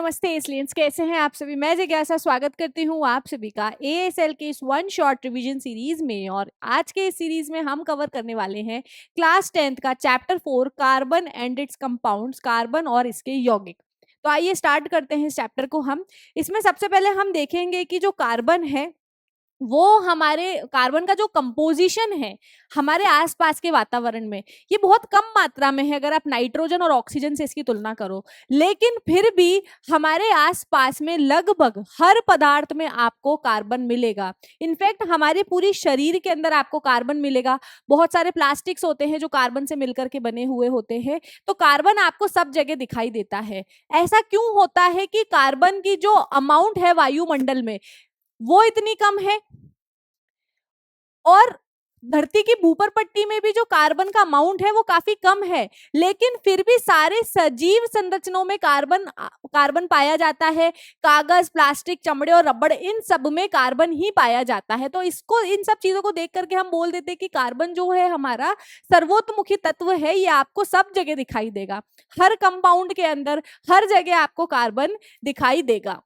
नमस्ते एलियंस, कैसे हैं आप सभी। मैं जिज्ञासा स्वागत करती हूँ आप सभी का एएसएल के इस वन शॉट रिवीजन सीरीज में। और आज के इस सीरीज में हम कवर करने वाले हैं क्लास 10th का chapter 4 carbon and it's compounds, carbon और इसके यौगिक। तो आइए स्टार्ट करते हैं इस चैप्टर को। हम इसमें सबसे पहले हम देखेंगे कि जो कार्बन है वो हमारे कार्बन का जो कंपोजिशन है हमारे आसपास के वातावरण में, ये बहुत कम मात्रा में है अगर आप नाइट्रोजन और ऑक्सीजन से इसकी तुलना करो। लेकिन फिर भी हमारे आसपास में लगभग हर पदार्थ में आपको कार्बन मिलेगा। इनफैक्ट हमारे पूरी शरीर के अंदर आपको कार्बन मिलेगा। बहुत सारे प्लास्टिक्स होते हैं जो कार्बन से मिलकर के बने हुए होते हैं, तो कार्बन आपको सब जगह दिखाई देता है। ऐसा क्यों होता है कि कार्बन की जो अमाउंट है वायुमंडल में वो इतनी कम है, और धरती की भूपर पट्टी में भी जो कार्बन का अमाउंट है वो काफी कम है, लेकिन फिर भी सारे सजीव संरचनाओं में कार्बन पाया जाता है। कागज, प्लास्टिक, चमड़े और रबड़, इन सब में कार्बन ही पाया जाता है। तो इसको, इन सब चीजों को देख करके हम बोल देते हैं कि कार्बन जो है हमारा सर्वोत्मुखी तत्व है। ये आपको सब जगह दिखाई देगा, हर कंपाउंड के अंदर हर जगह आपको कार्बन दिखाई देगा।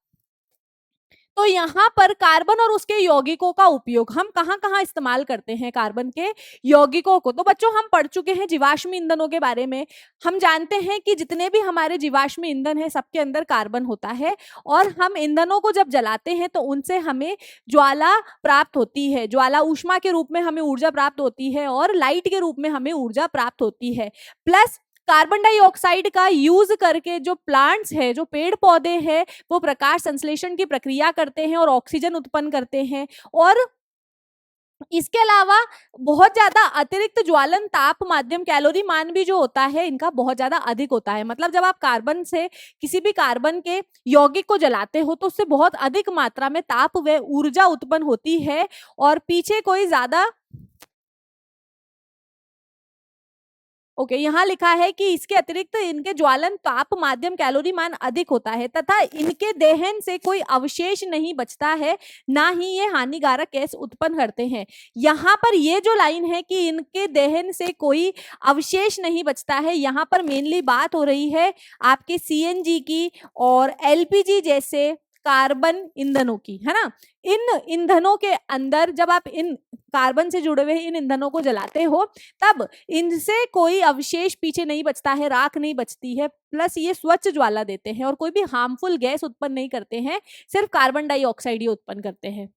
तो यहाँ पर कार्बन और उसके यौगिकों का उपयोग हम कहाँ कहाँ इस्तेमाल करते हैं कार्बन के यौगिकों को। तो बच्चों हम पढ़ चुके हैं जीवाश्म ईंधनों के बारे में। हम जानते हैं कि जितने भी हमारे जीवाश्म ईंधन है सबके अंदर कार्बन होता है, और हम ईंधनों को जब जलाते हैं तो उनसे हमें ज्वाला प्राप्त होती है। ज्वाला ऊष्मा के रूप में हमें ऊर्जा प्राप्त होती है और लाइट के रूप में हमें ऊर्जा प्राप्त होती है। प्लस कार्बन डाइऑक्साइड का यूज करके जो प्लांट्स है, जो पेड़ पौधे हैं, वो प्रकाश संश्लेषण की प्रक्रिया करते हैं और ऑक्सीजन उत्पन्न करते हैं। और इसके अलावा बहुत ज्यादा अतिरिक्त ज्वलन ताप माध्यम कैलोरी मान भी जो होता है इनका बहुत ज्यादा अधिक होता है। मतलब जब आप कार्बन से किसी भी कार्बन के यौगिक को जलाते हो तो उससे बहुत अधिक मात्रा में ताप व ऊर्जा उत्पन्न होती है, और पीछे कोई ज्यादा यहाँ लिखा है कि इसके अतिरिक्त इनके ज्वलन ताप माध्यम कैलोरी मान अधिक होता है तथा इनके दहन से कोई अवशेष नहीं बचता है, ना ही ये हानिकारक गैस उत्पन्न करते हैं। यहाँ पर ये जो लाइन है कि इनके दहन से कोई अवशेष नहीं बचता है, यहाँ पर मेनली बात हो रही है आपके सीएनजी की और एलपीजी जैसे कार्बन ईंधनों की, है ना। इन ईंधनों के अंदर जब आप इन कार्बन से जुड़े हुए इन ईंधनों को जलाते हो तब इनसे कोई अवशेष पीछे नहीं बचता है, राख नहीं बचती है। प्लस ये स्वच्छ ज्वाला देते हैं और कोई भी हार्मफुल गैस उत्पन्न नहीं करते हैं, सिर्फ कार्बन डाइऑक्साइड ही उत्पन्न करते हैं।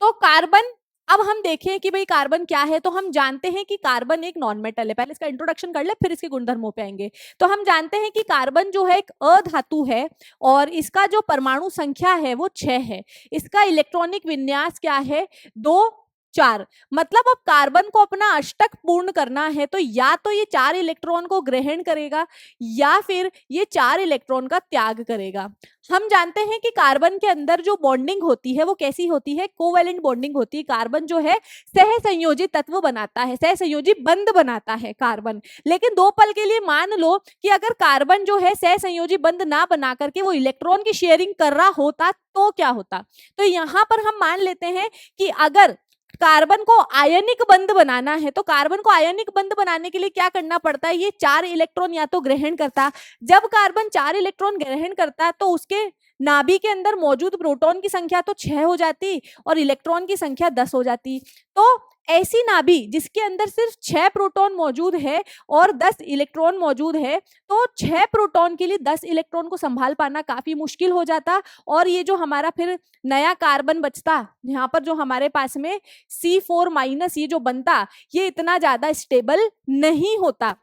तो कार्बन, अब हम देखें कि भाई कार्बन क्या है। तो हम जानते हैं कि कार्बन एक नॉन मेटल है। पहले इसका इंट्रोडक्शन कर ले, फिर इसके गुणधर्मों पे आएंगे। तो हम जानते हैं कि कार्बन जो है एक अधातु है और इसका जो परमाणु संख्या है वो 6 है। इसका इलेक्ट्रॉनिक विन्यास क्या है, 2 4। मतलब अब कार्बन को अपना अष्टक पूर्ण करना है तो या तो ये 4 इलेक्ट्रॉन को ग्रहण करेगा या फिर ये 4 इलेक्ट्रॉन का त्याग करेगा। हम जानते हैं कि कार्बन के अंदर जो बॉन्डिंग होती है वो कैसी होती है, कोवेलेंट बॉन्डिंग होती है। कार्बन जो है सहसंयोजी तत्व बनाता है, सहसंयोजी बंध बनाता है कार्बन। लेकिन 2 पल के लिए मान लो कि अगर कार्बन जो है सहसंयोजी बंध ना बना करके वो इलेक्ट्रॉन की शेयरिंग कर रहा होता तो क्या होता। तो यहाँ पर हम मान लेते हैं कि अगर कार्बन को आयनिक बंध बनाना है तो कार्बन को आयनिक बंध बनाने के लिए क्या करना पड़ता है, ये 4 इलेक्ट्रॉन या तो ग्रहण करता। जब कार्बन 4 इलेक्ट्रॉन ग्रहण करता तो उसके नाभि के अंदर मौजूद प्रोटॉन की संख्या तो 6 हो जाती और इलेक्ट्रॉन की संख्या 10 हो जाती। तो ऐसी नाभि जिसके अंदर सिर्फ 6 प्रोटॉन मौजूद है और 10 इलेक्ट्रॉन मौजूद है, तो 6 प्रोटॉन के लिए 10 इलेक्ट्रॉन को संभाल पाना काफी मुश्किल हो जाता। और ये जो हमारा फिर नया कार्बन बचता, यहाँ पर जो हमारे पास में C4- ये जो बनता, ये इतना ज्यादा स्टेबल नहीं होता।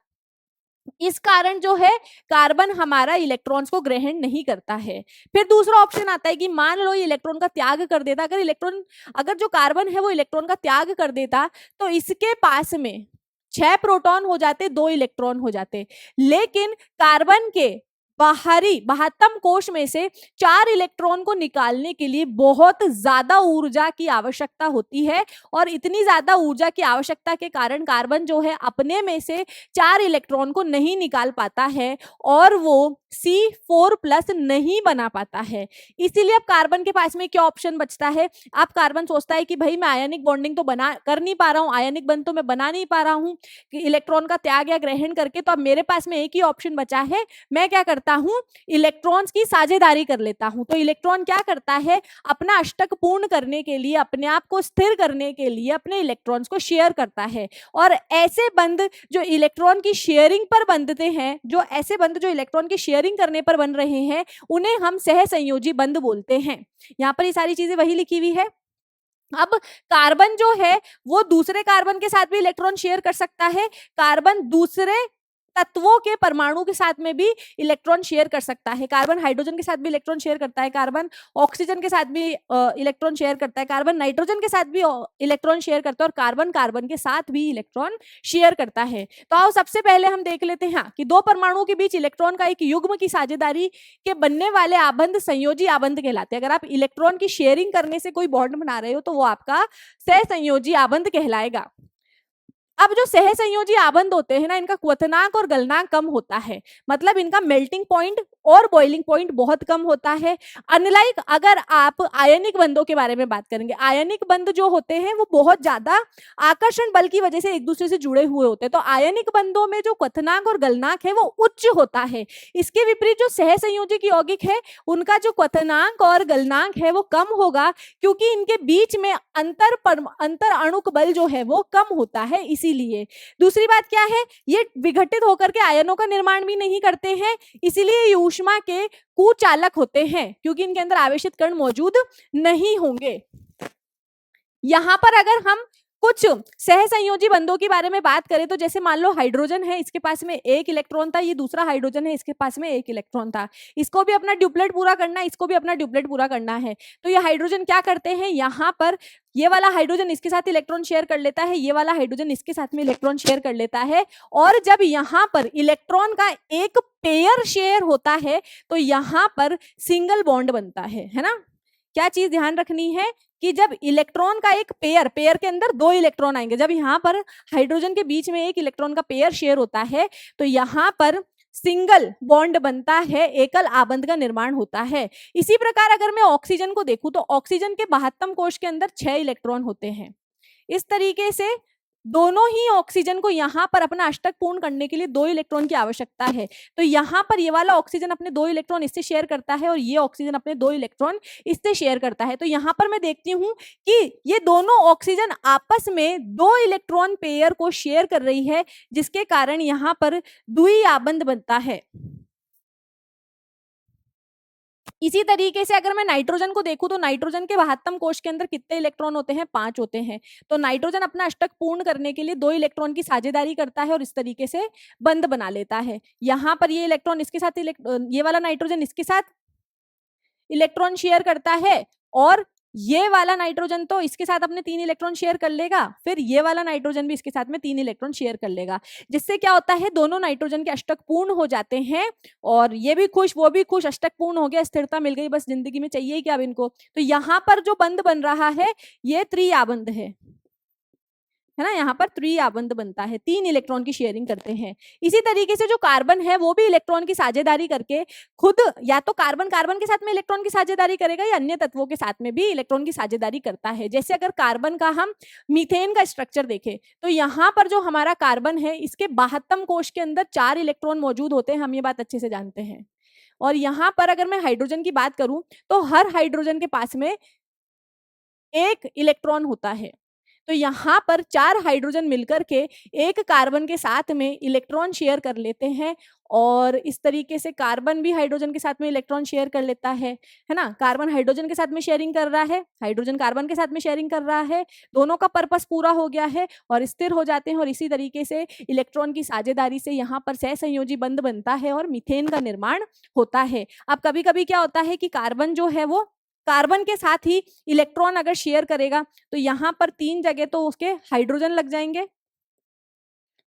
इस कारण जो है कार्बन हमारा इलेक्ट्रॉन्स को ग्रहण नहीं करता है। फिर दूसरा ऑप्शन आता है कि मान लो ये इलेक्ट्रॉन का त्याग कर देता। अगर जो कार्बन है वो इलेक्ट्रॉन का त्याग कर देता तो इसके पास में 6 प्रोटॉन हो जाते, 2 इलेक्ट्रॉन हो जाते। लेकिन कार्बन के बाहरी महत्तम कोश में से 4 इलेक्ट्रॉन को निकालने के लिए बहुत ज्यादा ऊर्जा की आवश्यकता होती है, और इतनी ज्यादा ऊर्जा की आवश्यकता के कारण कार्बन जो है अपने में से 4 इलेक्ट्रॉन को नहीं निकाल पाता है और वो C4+ नहीं बना पाता है। इसीलिए अब कार्बन के पास में क्या ऑप्शन बचता है, अब कार्बन सोचता है कि भाई मैं आयनिक बॉन्डिंग तो बना कर नहीं पा रहा हूँ, आयनिक बंध तो मैं बना नहीं पा रहा हूँ कि इलेक्ट्रॉन का त्याग या ग्रहण करके, तो अब मेरे पास में एक ही ऑप्शन बचा है। मैं क्या करता करता हूं, इलेक्ट्रॉन्स की साझेदारी कर लेता हूं। तो इलेक्ट्रॉन क्या करता है, अपना अष्टक पूर्ण करने के लिए, अपने आप को स्थिर करने के लिए अपने इलेक्ट्रॉन्स को शेयर करता है। और ऐसे बंध जो इलेक्ट्रॉन की शेयरिंग पर बंधते हैं, जो ऐसे बंध जो इलेक्ट्रॉन की शेयरिंग करने पर बन रहे हैं, उन्हें हम सहसंयोजी बंध बोलते हैं। यहाँ पर ये सारी चीजें वही लिखी हुई है। अब कार्बन जो है वो दूसरे कार्बन के साथ भी इलेक्ट्रॉन शेयर कर सकता है, कार्बन दूसरे तत्वों के परमाणु के साथ में भी इलेक्ट्रॉन शेयर कर सकता है। कार्बन हाइड्रोजन के साथ भी इलेक्ट्रॉन शेयर करता है, कार्बन ऑक्सीजन के साथ भी इलेक्ट्रॉन शेयर करता है, कार्बन नाइट्रोजन के साथ भी इलेक्ट्रॉन शेयर करता है, और कार्बन कार्बन के साथ भी इलेक्ट्रॉन शेयर करता है। तो आओ सबसे पहले हम देख लेते हैं कि दो परमाणुओं के बीच इलेक्ट्रॉन का एक युग्म की साझेदारी के बनने वाले आबंध संयोजी आबंध कहलाते हैं। अगर आप इलेक्ट्रॉन की शेयरिंग करने से कोई बॉन्ड बना रहे हो तो वो आपका सहसंयोजी आबंध कहलाएगा। अब जो सहसंयोजी आबंध होते हैं ना, इनका क्वथनांक और गलनांक कम होता है, मतलब इनका मेल्टिंग पॉइंट और बॉइलिंग पॉइंट बहुत कम होता है। अनलाइक अगर आप आयनिक बंधों के बारे में बात करेंगे, आयनिक बंध जो होते हैं वो बहुत ज्यादा आकर्षण बल की वजह से एक दूसरे से जुड़े हुए होते हैं। तो आयनिक बंधों में जो क्वथनांक और गलनांक है वो उच्च होता है। इसके विपरीत जो सहसंयोजी यौगिक है, उनका जो क्वथनांक और गलनांक है वो कम होगा, क्योंकि इनके बीच में अंतर अणुक बल जो है वो कम होता है। इसीलिए दूसरी बात क्या है, ये विघटित होकर के आयनों का निर्माण भी नहीं करते हैं, इसीलिए ये ऊष्मा के कुचालक होते हैं, क्योंकि इनके अंदर आवेशित कण मौजूद नहीं होंगे। यहां पर अगर हम कुछ सहसंयोजी बंधों के बारे में बात करें तो जैसे मान लो हाइड्रोजन है, इसके पास में एक इलेक्ट्रॉन था, ये दूसरा हाइड्रोजन है, इसके पास में एक इलेक्ट्रॉन था, इसको भी अपना ड्यूप्लेट पूरा करना है, इसको भी अपना ड्यूप्लेट पूरा करना है। तो ये हाइड्रोजन क्या करते हैं, यहाँ पर ये वाला हाइड्रोजन इसके साथ इलेक्ट्रॉन शेयर कर लेता है, ये वाला हाइड्रोजन इसके साथ में इलेक्ट्रॉन शेयर कर लेता है, और जब यहाँ पर इलेक्ट्रॉन का एक पेयर शेयर होता है तो यहाँ पर सिंगल बॉन्ड बनता है ना। क्या चीज ध्यान रखनी है कि जब इलेक्ट्रॉन का एक पेयर, पेयर के अंदर दो इलेक्ट्रॉन आएंगे, जब यहाँ पर हाइड्रोजन के बीच में एक इलेक्ट्रॉन का पेयर शेयर होता है तो यहाँ पर सिंगल बॉन्ड बनता है, एकल आबंध का निर्माण होता है। इसी प्रकार अगर मैं ऑक्सीजन को देखूं तो ऑक्सीजन के 72 कोश के अंदर 6 इलेक्ट्रॉन होते हैं। इस तरीके से दोनों ही ऑक्सीजन को यहाँ पर अपना अष्टक पूर्ण करने के लिए 2 इलेक्ट्रॉन की आवश्यकता है। तो यहाँ पर ये वाला ऑक्सीजन अपने 2 इलेक्ट्रॉन इससे शेयर करता है और ये ऑक्सीजन अपने 2 इलेक्ट्रॉन इससे शेयर करता है। तो यहाँ पर मैं देखती हूँ कि ये दोनों ऑक्सीजन आपस में 2 इलेक्ट्रॉन पेयर को शेयर कर रही है, जिसके कारण यहाँ पर द्वि आबंध बनता है। इसी तरीके से अगर मैं नाइट्रोजन को देखूं तो नाइट्रोजन के 72 कोश के अंदर कितने इलेक्ट्रॉन होते हैं, 5 होते हैं। तो नाइट्रोजन अपना अष्टक पूर्ण करने के लिए 2 इलेक्ट्रॉन की साझेदारी करता है और इस तरीके से बंध बना लेता है। यहाँ पर ये इलेक्ट्रॉन इसके साथ ये वाला नाइट्रोजन इसके साथ इलेक्ट्रॉन शेयर करता है, और ये वाला नाइट्रोजन तो इसके साथ अपने 3 इलेक्ट्रॉन शेयर कर लेगा, फिर ये वाला नाइट्रोजन भी इसके साथ में 3 इलेक्ट्रॉन शेयर कर लेगा, जिससे क्या होता है, दोनों नाइट्रोजन के अष्टक पूर्ण हो जाते हैं और ये भी खुश वो भी खुश, अष्टक पूर्ण हो गया, स्थिरता मिल गई, बस जिंदगी में चाहिए क्या अब इनको। तो यहाँ पर जो बंध बन रहा है ये त्रिआबंध है ना, यहाँ पर त्रिआबंध बनता है, 3 इलेक्ट्रॉन की शेयरिंग करते हैं। इसी तरीके से जो कार्बन है वो भी इलेक्ट्रॉन की साझेदारी करके खुद या तो कार्बन कार्बन के साथ में इलेक्ट्रॉन की साझेदारी करेगा या अन्य तत्वों के साथ में भी इलेक्ट्रॉन की साझेदारी करता है। जैसे अगर कार्बन का हम मीथेन का स्ट्रक्चर देखें तो यहाँ पर जो हमारा कार्बन है इसके 72 कोश के अंदर 4 इलेक्ट्रॉन मौजूद होते हैं, हम ये बात अच्छे से जानते हैं। और यहाँ पर अगर मैं हाइड्रोजन की बात करूं तो हर हाइड्रोजन के पास में 1 इलेक्ट्रॉन होता है। तो यहाँ पर 4 हाइड्रोजन मिलकर के एक कार्बन के साथ में इलेक्ट्रॉन शेयर कर लेते हैं, और इस तरीके से कार्बन भी हाइड्रोजन के साथ में इलेक्ट्रॉन शेयर कर लेता है ना। कार्बन हाइड्रोजन के साथ में शेयरिंग कर रहा है, हाइड्रोजन कार्बन के साथ में शेयरिंग कर रहा है, दोनों का पर्पस पूरा हो गया है और स्थिर हो जाते हैं। और इसी तरीके से इलेक्ट्रॉन की साझेदारी से यहाँ पर सहसंयोजी बंध बनता है और मीथेन का निर्माण होता है। अब कभी कभी क्या होता है कि कार्बन जो है वो कार्बन के साथ ही इलेक्ट्रॉन अगर शेयर करेगा तो यहाँ पर 3 जगह तो उसके हाइड्रोजन लग जाएंगे।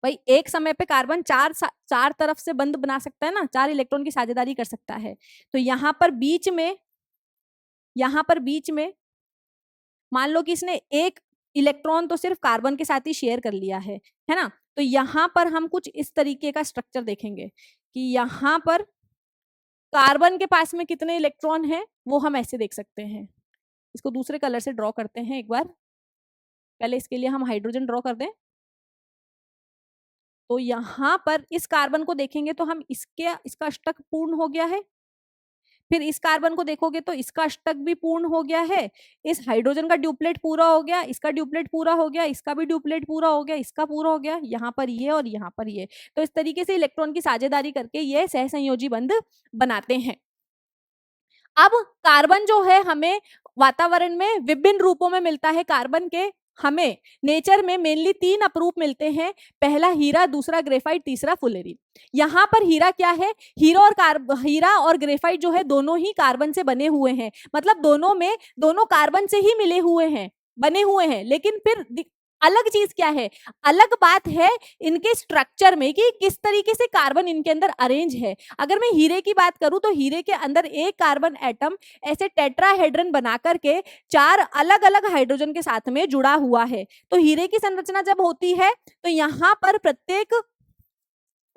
भाई एक समय पे कार्बन चार तरफ से बंध बना सकता है ना, 4 इलेक्ट्रॉन की साझेदारी कर सकता है। तो यहाँ पर बीच में मान लो कि इसने एक इलेक्ट्रॉन तो सिर्फ कार्बन के साथ ही शेयर कर लिया है ना। तो यहाँ पर हम कुछ इस तरीके का स्ट्रक्चर देखेंगे कि यहाँ पर कार्बन के पास में कितने इलेक्ट्रॉन हैं वो हम ऐसे देख सकते हैं। इसको दूसरे कलर से ड्रॉ करते हैं एक बार, पहले इसके लिए हम हाइड्रोजन ड्रॉ कर दें। तो यहाँ पर इस कार्बन को देखेंगे तो हम इसका अष्टक पूर्ण हो गया है। फिर इस कार्बन को देखोगे तो इसका अष्टक भी पूर्ण हो गया है। इस हाइड्रोजन का ड्यूप्लेट पूरा हो गया, इसका ड्यूप्लेट पूरा हो गया, इसका भी ड्यूप्लेट पूरा हो गया, इसका पूरा हो गया, यहाँ पर ये और यहाँ पर ये। तो इस तरीके से इलेक्ट्रॉन की साझेदारी करके ये सहसंयोजी बंध बनाते हैं। अब कार्बन जो है हमें वातावरण में विभिन्न रूपों में मिलता है। कार्बन के हमें नेचर में मेनली 3 अपरूप मिलते हैं। पहला हीरा, दूसरा ग्रेफाइट, तीसरा फुलेरिन। यहाँ पर हीरा क्या है? हीरा और ग्रेफाइट जो है दोनों ही कार्बन से बने हुए हैं, मतलब दोनों कार्बन से ही मिले हुए हैं, बने हुए हैं। लेकिन फिर अलग चीज क्या है? अलग बात है इनके स्ट्रक्चर में कि किस तरीके से कार्बन इनके अंदर अरेंज है। अगर मैं हीरे की बात करूं तो हीरे के अंदर एक कार्बन एटम ऐसे टेट्राहेड्रन बना करके 4 अलग अलग हाइड्रोजन के साथ में जुड़ा हुआ है। तो हीरे की संरचना जब होती है तो यहाँ पर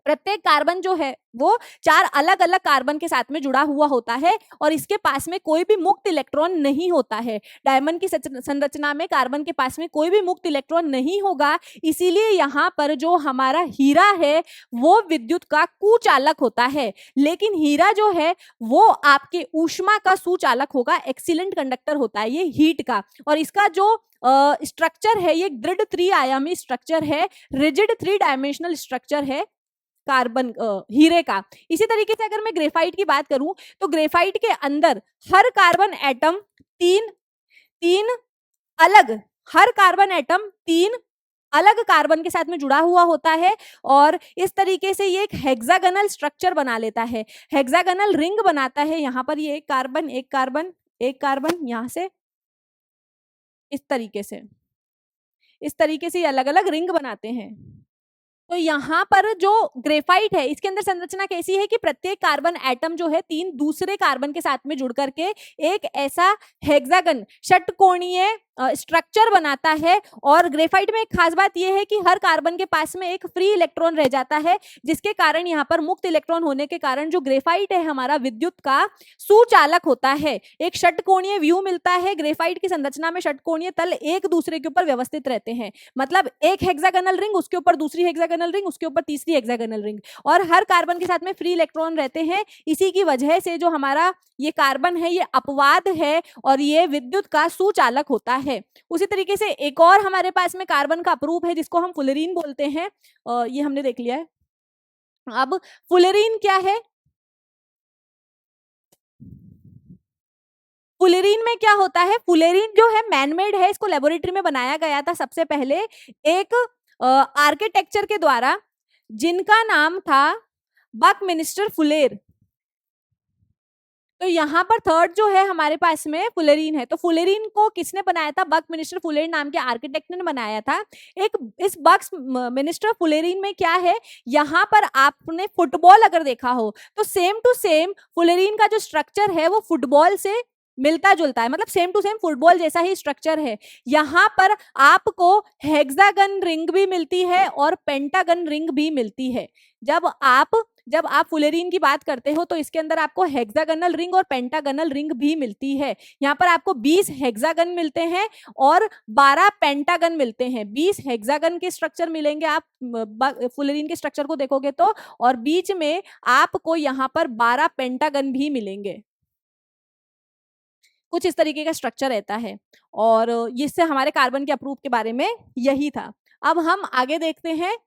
प्रत्येक कार्बन जो है वो 4 अलग अलग कार्बन के साथ में जुड़ा हुआ होता है और इसके पास में कोई भी मुक्त इलेक्ट्रॉन नहीं होता है। डायमंड की संरचना में कार्बन के पास में कोई भी मुक्त इलेक्ट्रॉन नहीं होगा, इसीलिए यहाँ पर जो हमारा हीरा है वो विद्युत का कुचालक होता है। लेकिन हीरा जो है वो आपके ऊष्मा का सुचालक होगा, एक्सीलेंट कंडक्टर होता है ये हीट का। और इसका जो स्ट्रक्चर है ये दृढ़ 3 आयामी स्ट्रक्चर है, रिजिड 3 डायमेंशनल स्ट्रक्चर है कार्बन हीरे का। इसी तरीके से अगर मैं ग्रेफाइट की बात करूं तो ग्रेफाइट के अंदर हर कार्बन एटम तीन अलग कार्बन के साथ में जुड़ा हुआ होता है और इस तरीके से ये एक हेक्सागोनल स्ट्रक्चर बना लेता है, हेक्सागोनल रिंग बनाता है। यहाँ पर ये एक कार्बन यहाँ से इस तरीके से अलग अलग रिंग बनाते हैं। तो यहाँ पर जो ग्रेफाइट है इसके अंदर संरचना कैसी है कि प्रत्येक कार्बन एटम जो है 3 दूसरे कार्बन के साथ में जुड़ करके एक ऐसा हेक्सागन षटकोणीय स्ट्रक्चर बनाता है। और ग्रेफाइट में एक खास बात यह है कि हर कार्बन के पास में एक फ्री इलेक्ट्रॉन रह जाता है, जिसके कारण यहाँ पर मुक्त इलेक्ट्रॉन होने के कारण जो ग्रेफाइट है हमारा विद्युत का सुचालक होता है। एक षटकोणीय व्यू मिलता है। ग्रेफाइट की संरचना में षटकोणीय तल एक दूसरे के ऊपर व्यवस्थित रहते हैं, मतलब एक हेक्सागोनल रिंग, उसके ऊपर दूसरी हेक्सागोनल रिंग, उसके ऊपर तीसरी हेक्सागोनल रिंग, और हर कार्बन के साथ में फ्री इलेक्ट्रॉन रहते हैं। इसी की वजह से जो हमारा ये कार्बन है ये अपवाद है और ये विद्युत का सुचालक होता है। उसी तरीके से एक और हमारे पास में कार्बन का अपरूप है जिसको हम फुलेरीन बोलते हैं, ये हमने देख लिया है। अब फुलेरीन क्या है? फुलेरीन में क्या होता है? फुलेरीन जो है मैनमेड है, इसको लेबोरेटरी में बनाया गया था सबसे पहले एक आर्किटेक्चर के द्वारा जिनका नाम था बकमिंस्टर फुलेर। तो यहाँ पर थर्ड जो है हमारे पास में फुलेरीन है। तो फुलेरीन को किसने बनाया था? बकमिंस्टर फुलेर नाम के आर्किटेक्ट ने बनाया था। इस बकमिंस्टर फुलेरीन में क्या है, यहाँ पर आपने फुटबॉल अगर देखा हो तो सेम टू सेम फुलेरीन का जो स्ट्रक्चर है वो फुटबॉल से मिलता जुलता है, मतलब सेम टू सेम फुटबॉल जैसा ही स्ट्रक्चर है। यहाँ पर आपको हेक्सागन रिंग भी मिलती है और पेंटागन रिंग भी मिलती है। जब आप फुलेरीन की बात करते हो तो इसके अंदर आपको हेक्सागोनल रिंग और पेंटागोनल रिंग भी मिलती है। यहाँ पर आपको 20 हेक्सागन मिलते हैं और 12 पेंटागन मिलते हैं। 20 हेक्सागन के स्ट्रक्चर मिलेंगे आप फुलेरीन के स्ट्रक्चर को देखोगे तो, और बीच में आपको यहाँ पर 12 पेंटागन भी मिलेंगे। कुछ इस तरीके का स्ट्रक्चर रहता है और इससे हमारे कार्बन के अपरूप के बारे में यही था। अब हम आगे देखते हैं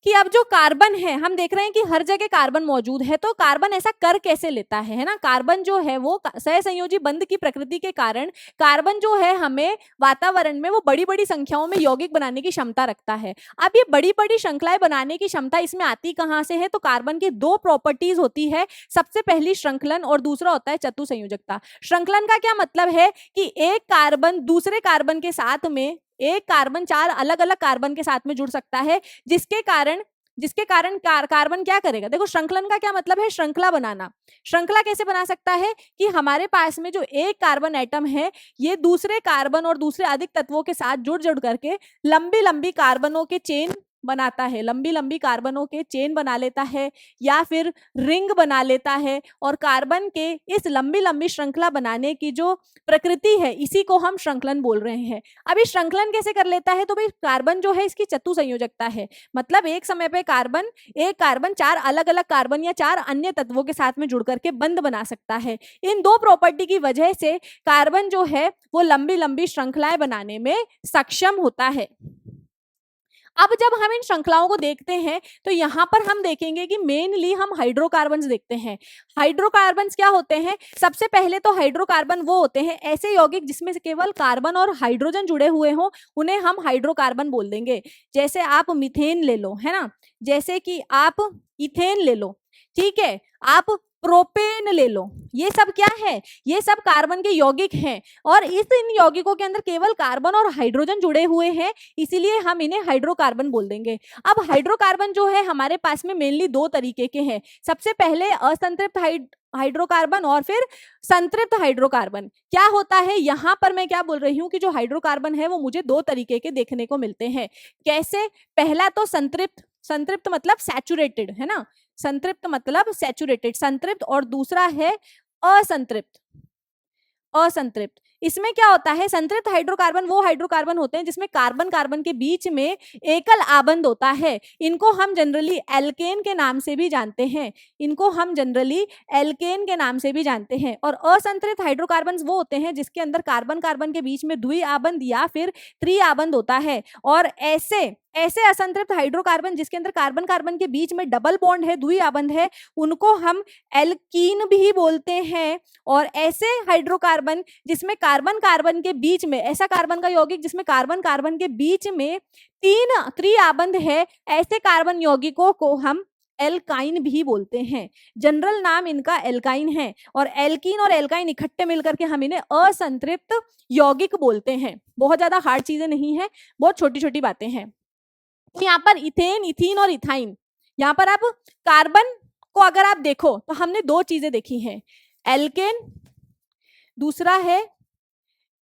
कि अब जो कार्बन है, हम देख रहे हैं कि हर जगह कार्बन मौजूद है, तो कार्बन ऐसा कर कैसे लेता है ना? कार्बन जो है वो सहसंयोजी बंध की प्रकृति के कारण कार्बन जो है हमें वातावरण में वो बड़ी बड़ी संख्याओं में यौगिक बनाने की क्षमता रखता है। अब ये बड़ी बड़ी श्रृंखलाएं बनाने की क्षमता इसमें आती कहाँ से है? तो कार्बन की 2 प्रॉपर्टीज होती है। सबसे पहली श्रृंखलन और दूसरा होता है चतुसंयोजकता। श्रृंखलन का क्या मतलब है कि एक कार्बन दूसरे कार्बन के साथ में, एक कार्बन 4 अलग अलग कार्बन के साथ में जुड़ सकता है, जिसके कारण कार्बन क्या करेगा? देखो, श्रृंखलन का क्या मतलब है? श्रृंखला बनाना। श्रृंखला कैसे बना सकता है कि हमारे पास में जो एक कार्बन एटम है ये दूसरे कार्बन और दूसरे अधिक तत्वों के साथ जुड़ जुड़ करके लंबी लंबी कार्बनों के चेन बनाता है, लंबी लंबी कार्बनों के चेन बना लेता है या फिर रिंग बना लेता है। और कार्बन के इस लंबी लंबी श्रृंखला बनाने की जो प्रकृति है इसी को हम श्रृंखलन बोल रहे हैं। अब ये श्रृंखलन कैसे कर लेता है, तो भाई कार्बन जो है इसकी चतुसंयोजकता है, मतलब एक समय पे एक कार्बन चार अलग अलग कार्बन या चार अन्य तत्वों के साथ में जुड़ करके बंध बना सकता है। इन दो प्रॉपर्टी की वजह से कार्बन जो है वो लंबी लंबी श्रृंखलाएं बनाने में सक्षम होता है। अब जब हम इन श्रृंखलाओं को देखते हैं तो यहाँ पर हम देखेंगे कि मेनली हम हाइड्रोकार्बन्स देखते हैं। हाइड्रोकार्बन्स क्या होते हैं, सबसे पहले तो हाइड्रोकार्बन वो होते हैं ऐसे यौगिक जिसमें से केवल कार्बन और हाइड्रोजन जुड़े हुए हों, उन्हें हम हाइड्रोकार्बन बोल देंगे। जैसे आप मीथेन ले लो, है ना, जैसे कि आप इथेन ले लो, ठीक है, आप प्रोपेन ले लो, ये सब क्या है, ये सब कार्बन के यौगिक हैं और इन यौगिकों के अंदर केवल कार्बन और हाइड्रोजन जुड़े हुए हैं, इसीलिए हम इन्हें हाइड्रोकार्बन बोल देंगे। अब हाइड्रोकार्बन जो है हमारे पास में मेनली दो तरीके के हैं, सबसे पहले असंतृप्त हाइड्रोकार्बन और फिर संतृप्त हाइड्रोकार्बन। क्या होता है यहाँ पर मैं क्या बोल रही हूँ कि जो हाइड्रोकार्बन है वो मुझे दो तरीके के देखने को मिलते हैं। कैसे, पहला तो संतृप्त, संतृप्त मतलब सैचुरेटेड, है ना, संतृप्त मतलब सैचुरेटेड, संतृप्त, और दूसरा है असंतृप्त। असंतृप्त इसमें क्या होता है, संतृप्त हाइड्रोकार्बन वो हाइड्रोकार्बन होते हैं जिसमें कार्बन कार्बन के बीच में एकल आबंध होता है। इनको हम जनरली एल्केन के नाम से भी जानते हैं, इनको हम जनरली एल्केन के नाम से भी जानते हैं। और असंतृप्त हाइड्रोकार्बन वो होते हैं जिसके अंदर कार्बन कार्बन के बीच में द्वि आबंध या फिर त्रि आबंध होता है। और ऐसे असंतृप्त हाइड्रोकार्बन जिसके अंदर कार्बन कार्बन के बीच में डबल बॉन्ड है, द्वि आबंध है, उनको हम एल्कीन भी बोलते हैं। और ऐसे हाइड्रोकार्बन जिसमें कार्बन कार्बन के बीच में, ऐसा कार्बन का यौगिक जिसमें कार्बन कार्बन के बीच में तीन त्रि आबंध है, ऐसे कार्बन यौगिकों को हम एल्काइन भी बोलते हैं। जनरल नाम इनका एल्काइन है और एल्कीन और एल्काइन इकट्ठे मिलकर के हम इन्हें असंतृप्त यौगिक बोलते हैं। बहुत ज्यादा हार्ड चीजें नहीं है, बहुत छोटी छोटी बातें हैं। यहाँ पर इथेन, इथीन और इथाइन, यहाँ पर आप कार्बन को अगर आप देखो तो हमने दो चीजें देखी हैं, एल्केन, दूसरा है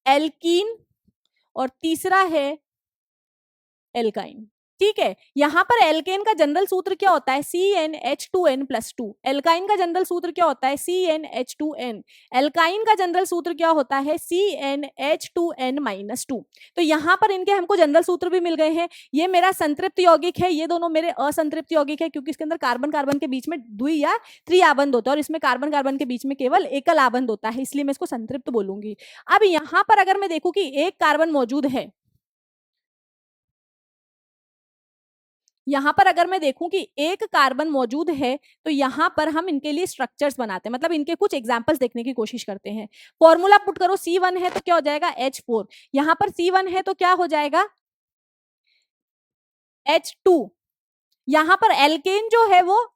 एल्कीन और तीसरा है एल्काइन। ठीक है, यहाँ पर एल्केन का जनरल सूत्र क्या होता है, CnH2n+2। एल्काइन का जनरल सूत्र क्या होता है, CnH2n। एल्काइन का जनरल सूत्र क्या होता है, CnH2n-2। तो यहाँ पर इनके हमको जनरल सूत्र भी मिल गए हैं। ये मेरा संतृप्त यौगिक है, ये दोनों मेरे असंतृप्त यौगिक है, क्योंकि इसके अंदर कार्बन कार्बन के बीच में द्वि या त्रि आबंध होता है और इसमें कार्बन कार्बन के बीच में केवल एकल आबंध होता है, इसलिए मैं इसको संतृप्त बोलूंगी। अब यहाँ पर अगर मैं देखूं कि एक कार्बन मौजूद है, यहाँ पर अगर मैं देखूं कि एक कार्बन मौजूद है, तो यहाँ पर हम इनके लिए स्ट्रक्चर्स बनाते हैं, मतलब इनके कुछ एग्जांपल्स देखने की कोशिश करते हैं। फॉर्मूला पुट करो, C1 है तो क्या हो जाएगा H4, यहाँ पर C1 है तो क्या हो जाएगा H2। यहाँ पर एल्केन जो है वो,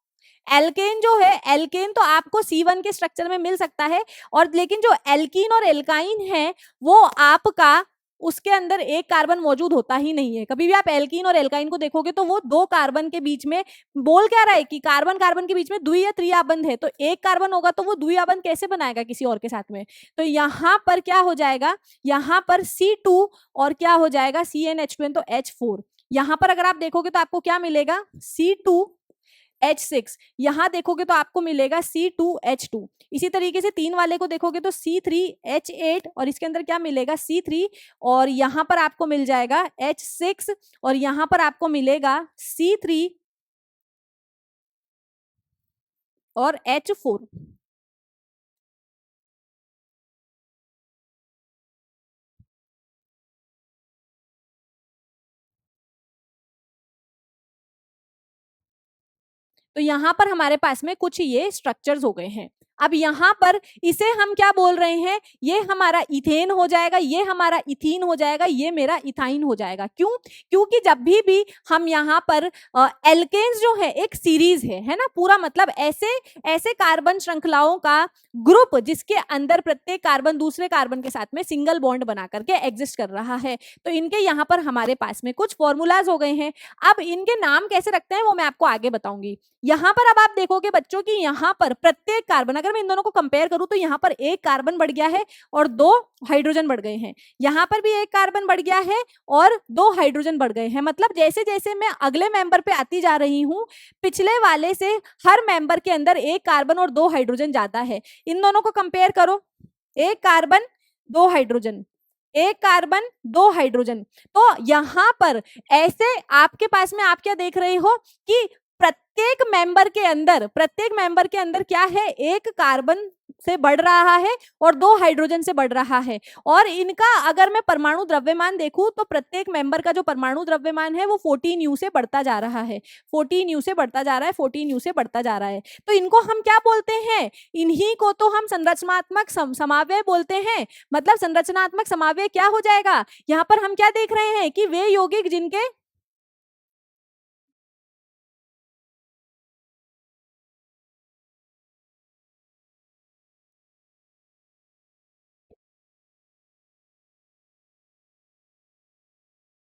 एल्केन जो है, एल्केन तो आपको C1 के स्ट्रक्चर में मिल सकता है, और लेकिन जो एल्कीन और एल्काइन है वो आपका उसके अंदर एक कार्बन मौजूद होता ही नहीं है। कभी भी आप एल्कीन और एल्काइन को देखोगे तो वो दो कार्बन के बीच में बोल क्या रहा है कि कार्बन कार्बन के बीच में द्वि या त्रि आबंध है, तो एक कार्बन होगा तो वो द्वि आबंध कैसे बनाएगा किसी और के साथ में। तो यहाँ पर क्या हो जाएगा, यहाँ पर C2 और क्या हो जाएगा CnH2n, तो H4। यहाँ पर अगर आप देखोगे तो आपको क्या मिलेगा, C2H6, यहां देखोगे तो आपको मिलेगा C2H2। इसी तरीके से तीन वाले को देखोगे तो C3H8 और इसके अंदर क्या मिलेगा C3, और यहां पर आपको मिल जाएगा H6 और यहां पर आपको मिलेगा C3 और H4। तो यहाँ पर हमारे पास में कुछ ये स्ट्रक्चर्स हो गए हैं। अब यहाँ पर इसे हम क्या बोल रहे हैं, ये हमारा इथेन हो जाएगा, ये हमारा इथीन हो जाएगा, ये मेरा इथाइन हो जाएगा। क्यों, क्योंकि जब भी हम यहाँ पर एल्केन्स जो है एक सीरीज है ना, पूरा मतलब ऐसे कार्बन श्रृंखलाओं का ग्रुप जिसके अंदर प्रत्येक कार्बन दूसरे कार्बन के साथ में सिंगल बॉन्ड बना करके एग्जिस्ट कर रहा है। तो इनके यहाँ पर हमारे पास में कुछ फॉर्मूलाज हो गए हैं। अब इनके नाम कैसे रखते हैं वो मैं आपको आगे बताऊंगी। यहाँ पर अब आप देखोगे बच्चों की यहाँ पर प्रत्येक कार्बन, अगर मैं इन दोनों को कंपेयर करूं तो यहाँ पर एक कार्बन बढ़ गया है और 2 हाइड्रोजन बढ़ गए हैं, यहाँ पर भी एक कार्बन बढ़ गया है और 2 हाइड्रोजन बढ़ गए हैं। मतलब जैसे जैसे मैं अगले मेंबर पे आती जा रही हूँ, पिछले वाले से हर मेंबर के अंदर एक कार्बन और 2 हाइड्रोजन ज्यादा है। इन दोनों को कंपेयर करो, एक कार्बन 2 हाइड्रोजन, एक कार्बन 2 हाइड्रोजन। तो यहां पर ऐसे आपके पास में आप क्या देख रहे हो कि प्रत्येक मेंबर के अंदर क्या है, एक कार्बन से बढ़ रहा है और 2 हाइड्रोजन से बढ़ रहा है। और इनका अगर मैं परमाणु द्रव्यमान देखूं तो प्रत्येक मेंबर का जो परमाणु द्रव्यमान है वो 14 U से बढ़ता जा रहा है, 14 U से बढ़ता जा रहा है, 14 U से बढ़ता जा रहा है। तो इनको हम क्या बोलते हैं, इन्हीं को तो हम संरचनात्मक समावयव बोलते हैं। मतलब संरचनात्मक समावयव क्या हो जाएगा, यहाँ पर हम क्या देख रहे हैं कि वे यौगिक जिनके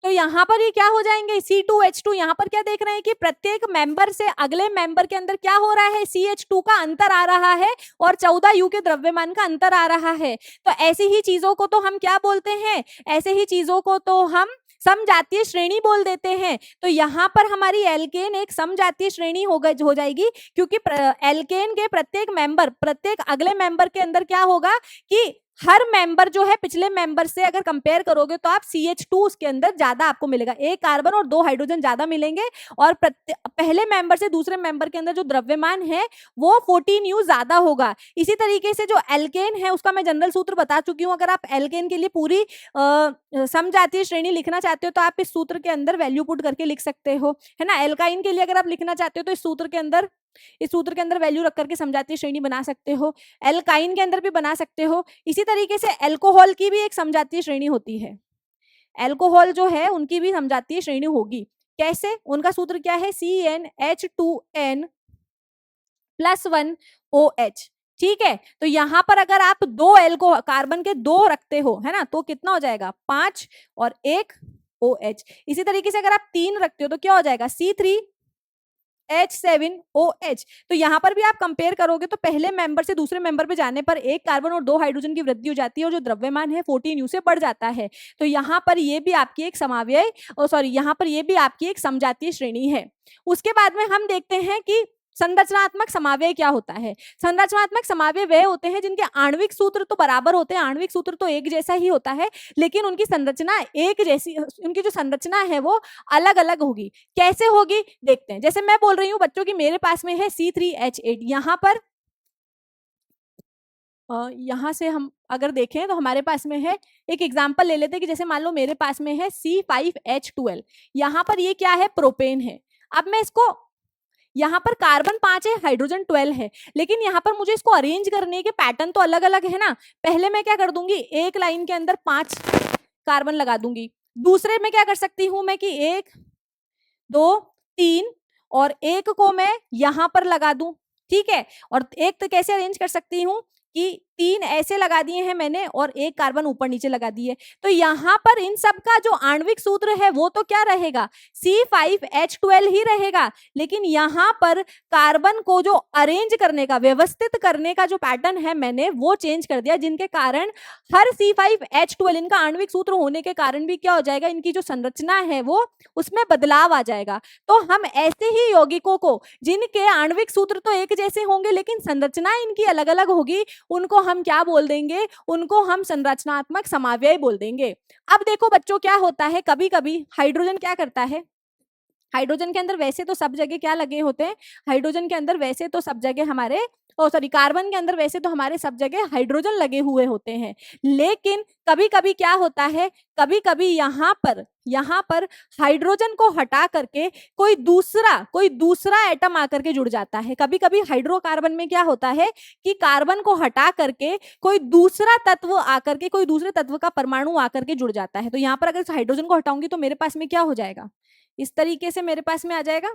तो यहाँ पर ये क्या हो जाएंगे, C2H2। यहाँ पर क्या देख रहे हैं कि प्रत्येक मेंबर से अगले मेंबर के अंदर क्या हो रहा है, CH2 का अंतर आ रहा है और 14 U के द्रव्यमान का अंतर आ रहा है। तो ऐसी ही चीजों को तो हम क्या बोलते हैं, ऐसे ही चीजों को तो हम समजातीय श्रेणी बोल देते हैं। तो यहाँ पर हमारी एल्केन एक समजातीय श्रेणी हो जाएगी, क्योंकि एल्केन के प्रत्येक अगले मेंबर के अंदर क्या होगा कि हर मेंबर जो है पिछले मेंबर से अगर कंपेयर करोगे तो आप CH2 उसके अंदर ज्यादा आपको मिलेगा, एक कार्बन और 2 हाइड्रोजन ज्यादा मिलेंगे। और पहले मेंबर से दूसरे मेंबर के अंदर जो द्रव्यमान है वो 14 U ज्यादा होगा। इसी तरीके से जो एल्केन है उसका मैं जनरल सूत्र बता चुकी हूँ। अगर आप एल्केन के लिए पूरी समजातीय श्रेणी लिखना चाहते हो तो आप इस सूत्र के अंदर वैल्यू पुट करके लिख सकते हो, है ना। एल्काइन के लिए अगर आप लिखना चाहते हो तो इस सूत्र के अंदर वैल्यू रख करके समजातीय श्रेणी बना सकते हो, एल्काइन के अंदर भी बना सकते हो। इसी तरीके से अल्कोहल की भी एक समजातीय श्रेणी होती है, अल्कोहल जो है उनकी भी समजातीय श्रेणी होगी। कैसे, उनका सूत्र क्या है, CnH2n + 1OH। ठीक है, तो यहां पर अगर आप कार्बन के 2 रखते हो, है ना, तो कितना हो जाएगा, 5 और 1 OH। इसी तरीके से अगर आप 3 रखते हो तो क्या हो जाएगा, C3H7OH। तो यहां पर भी आप कंपेयर करोगे तो पहले मेंबर से दूसरे मेंबर पे जाने पर एक कार्बन और 2 हाइड्रोजन की वृद्धि हो जाती है और जो द्रव्यमान है 14 U से बढ़ जाता है। तो यहां पर ये भी आपकी एक यहां पर ये भी आपकी एक समजातीय श्रेणी है। उसके बाद में हम देखते हैं कि संरचनात्मक समावयव क्या होता है। संरचनात्मक समावयव वे होते हैं जिनके आणविक सूत्र तो बराबर होते हैं, आणविक सूत्र तो एक जैसा ही होता है, लेकिन उनकी संरचना एक जैसी, उनकी जो संरचना है वो अलग अलग होगी। कैसे होगी देखते हैं। जैसे मैं बोल रही हूँ बच्चों की मेरे पास में है C3H8, यहाँ पर यहाँ से हम अगर देखें तो हमारे पास में है, एक एग्जाम्पल ले लेते हैं कि जैसे मान लो मेरे पास में है C5H12, यहाँ पर ये क्या है, प्रोपेन है। अब मैं इसको, यहाँ पर कार्बन 5 है, हाइड्रोजन 12 है, लेकिन यहाँ पर मुझे इसको अरेंज करने के पैटर्न तो अलग अलग है ना। पहले मैं क्या कर दूंगी, एक लाइन के अंदर 5 कार्बन लगा दूंगी। दूसरे में क्या कर सकती हूं मैं कि 1 2 3 और एक को मैं यहां पर लगा दूं, ठीक है। और एक तो कैसे अरेंज कर सकती हूँ कि 3 ऐसे लगा दिए हैं मैंने और एक कार्बन ऊपर नीचे लगा दिए। तो यहाँ पर इन सब का जो आणविक सूत्र है वो तो क्या रहेगा, C5H12 ही रहेगा, लेकिन यहाँ पर कार्बन को जो अरेंज करने का, व्यवस्थित करने का जो पैटर्न है मैंने वो चेंज कर दिया, जिनके कारण हर C5H12 इनका आणविक सूत्र होने के कारण भी क्या हो जाएगा, इनकी जो संरचना है वो उसमें बदलाव आ जाएगा। तो हम ऐसे ही यौगिकों को जिनके आणविक सूत्र तो एक जैसे होंगे लेकिन संरचना इनकी अलग अलग होगी, उनको हम क्या बोल देंगे, उनको हम संरचनात्मक समावयव बोल देंगे। अब देखो बच्चों क्या होता है, कभी कभी हाइड्रोजन क्या करता है, हाइड्रोजन के अंदर वैसे तो सब जगह क्या लगे होते हैं, हाइड्रोजन के अंदर वैसे तो सब जगह हमारे कार्बन के अंदर वैसे तो हमारे सब जगह हाइड्रोजन लगे हुए होते हैं, लेकिन कभी कभी क्या होता है, कभी कभी यहाँ पर हाइड्रोजन को हटा करके कोई दूसरा एटम आकर के जुड़ जाता है। कभी कभी हाइड्रोकार्बन में क्या होता है कि कार्बन को हटा करके कोई दूसरा तत्व आकर के, कोई दूसरे तत्व का परमाणु आकर के जुड़ जाता है। तो यहाँ पर अगर हाइड्रोजन को हटाऊंगी तो मेरे पास में क्या हो जाएगा, इस तरीके से मेरे पास में आ जाएगा।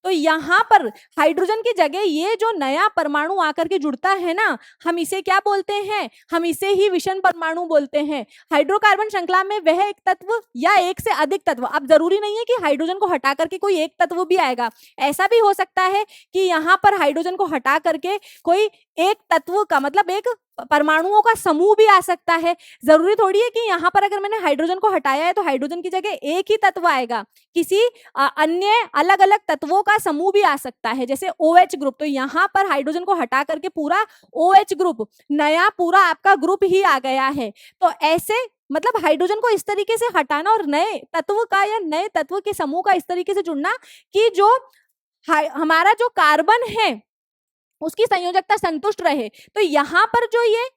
तो यहाँ पर हाइड्रोजन की जगह ये जो नया परमाणु आकर के जुड़ता है ना, हम इसे क्या बोलते हैं, हम इसे ही विषम परमाणु बोलते हैं। हाइड्रोकार्बन श्रृंखला में वह एक तत्व या एक से अधिक तत्व, अब जरूरी नहीं है कि हाइड्रोजन को हटा करके कोई एक तत्व भी आएगा, ऐसा भी हो सकता है कि यहाँ पर हाइड्रोजन को हटा करके कोई एक तत्व का मतलब एक परमाणुओं का समूह भी आ सकता है। जरूरी थोड़ी है कि यहाँ पर अगर मैंने हाइड्रोजन को हटाया है तो हाइड्रोजन की जगह एक ही तत्व आएगा, किसी अन्य अलग अलग तत्वों का समूह भी आ सकता है, जैसे OH ग्रुप। तो यहाँ पर हाइड्रोजन को हटा करके पूरा OH ग्रुप, नया पूरा आपका ग्रुप ही आ गया है। तो ऐसे मतलब हाइड्रोजन को इस तरीके से हटाना और नए तत्व का या नए तत्व के समूह का इस तरीके से जुड़ना कि जो हमारा जो कार्बन है उसकी संयोजकता संतुष्ट रहे। तो यहाँ पर जो ये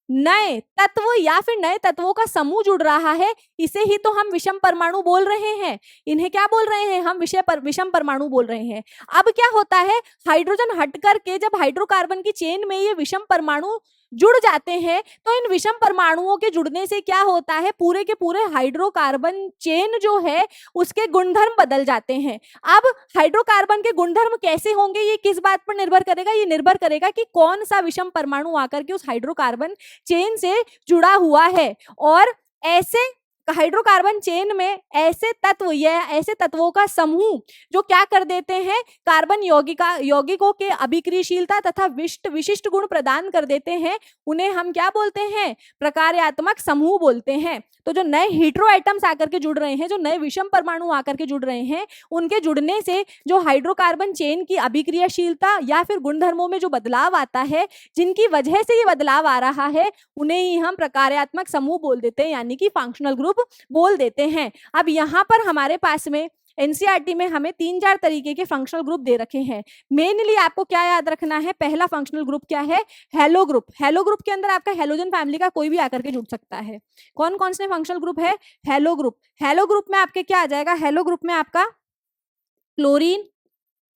नए तत्व या फिर नए तत्वों का समूह जुड़ रहा है, इसे ही तो हम विषम परमाणु बोल रहे हैं। इन्हें क्या बोल रहे हैं हम, विषम परमाणु बोल रहे हैं। अब क्या होता है, हाइड्रोजन हट करके जब हाइड्रोकार्बन की चेन में ये विषम परमाणु जुड़ जाते हैं तो इन विषम परमाणुओं के जुड़ने से क्या होता है, पूरे के पूरे हाइड्रोकार्बन चेन जो है उसके गुणधर्म बदल जाते हैं। अब हाइड्रोकार्बन के गुणधर्म कैसे होंगे, ये किस बात पर निर्भर करेगा, ये निर्भर करेगा कि कौन सा विषम परमाणु आकर के उस हाइड्रोकार्बन चेन से जुड़ा हुआ है। और ऐसे हाइड्रोकार्बन चेन में ऐसे तत्व या ऐसे तत्वों का समूह जो क्या कर देते हैं, कार्बन यौगिकों के अभिक्रियाशीलता तथा विशिष्ट गुण प्रदान कर देते हैं, उन्हें हम क्या बोलते हैं, प्रकार्यात्मक समूह बोलते हैं। तो जो नए हीट्रो एटम्स आकर के जुड़ रहे हैं, जो नए विषम परमाणु आकर के जुड़ रहे हैं, उनके जुड़ने से जो हाइड्रोकार्बन चेन की अभिक्रियाशीलता या फिर गुणधर्मों में जो बदलाव आता है, जिनकी वजह से ये बदलाव आ रहा है, उन्हें ही हम प्रकार्यात्मक समूह बोल देते हैं, यानी कि फंक्शनल ग्रुप बोल देते हैं। अब यहाँ पर हमारे पास में एनसीईआरटी में हमें 3-4 तरीके के फंक्शनल ग्रुप दे रखे हैं। मेनली आपको क्या याद रखना है, पहला फंक्शनल ग्रुप क्या है, हेलो ग्रुप। हेलो ग्रुप के अंदर आपका हेलोजन फैमिली का कोई भी आकर के जुड़ सकता है। कौन कौन से फंक्शनल ग्रुप है, हेलो ग्रुप। हेलो ग्रुप में आपके क्या आ जाएगा, हेलो ग्रुप में आपका क्लोरीन,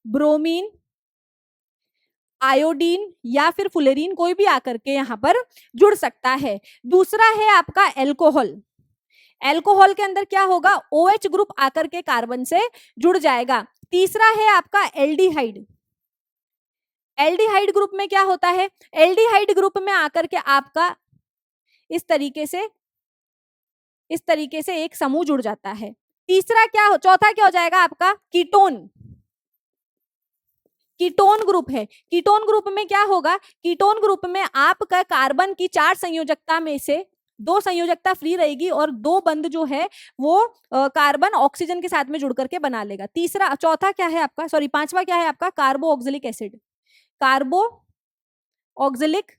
ब्रोमीन, आयोडीन या फिर फुलेरीन कोई भी आकर के यहाँ पर जुड़ सकता है। दूसरा है आपका एल्कोहल। एल्कोहल के अंदर क्या होगा, OH ग्रुप आकर के कार्बन से जुड़ जाएगा। तीसरा है आपका एल्डिहाइड। एल्डिहाइड ग्रुप में क्या होता है, एल्डिहाइड ग्रुप में आकर के आपका इस तरीके से एक समूह जुड़ जाता है। चौथा क्या हो जाएगा आपका, कीटोन। कीटोन ग्रुप है। कीटोन ग्रुप में क्या होगा, कीटोन ग्रुप में आपका कार्बन की 4 संयोजकता में से 2 संयोजकता फ्री रहेगी और 2 बंध जो है वो कार्बन ऑक्सीजन के साथ में जुड़ करके बना लेगा। पांचवा क्या है आपका, कार्बो ऑक्सिलिक एसिड। कार्बो ऑक्सिलिक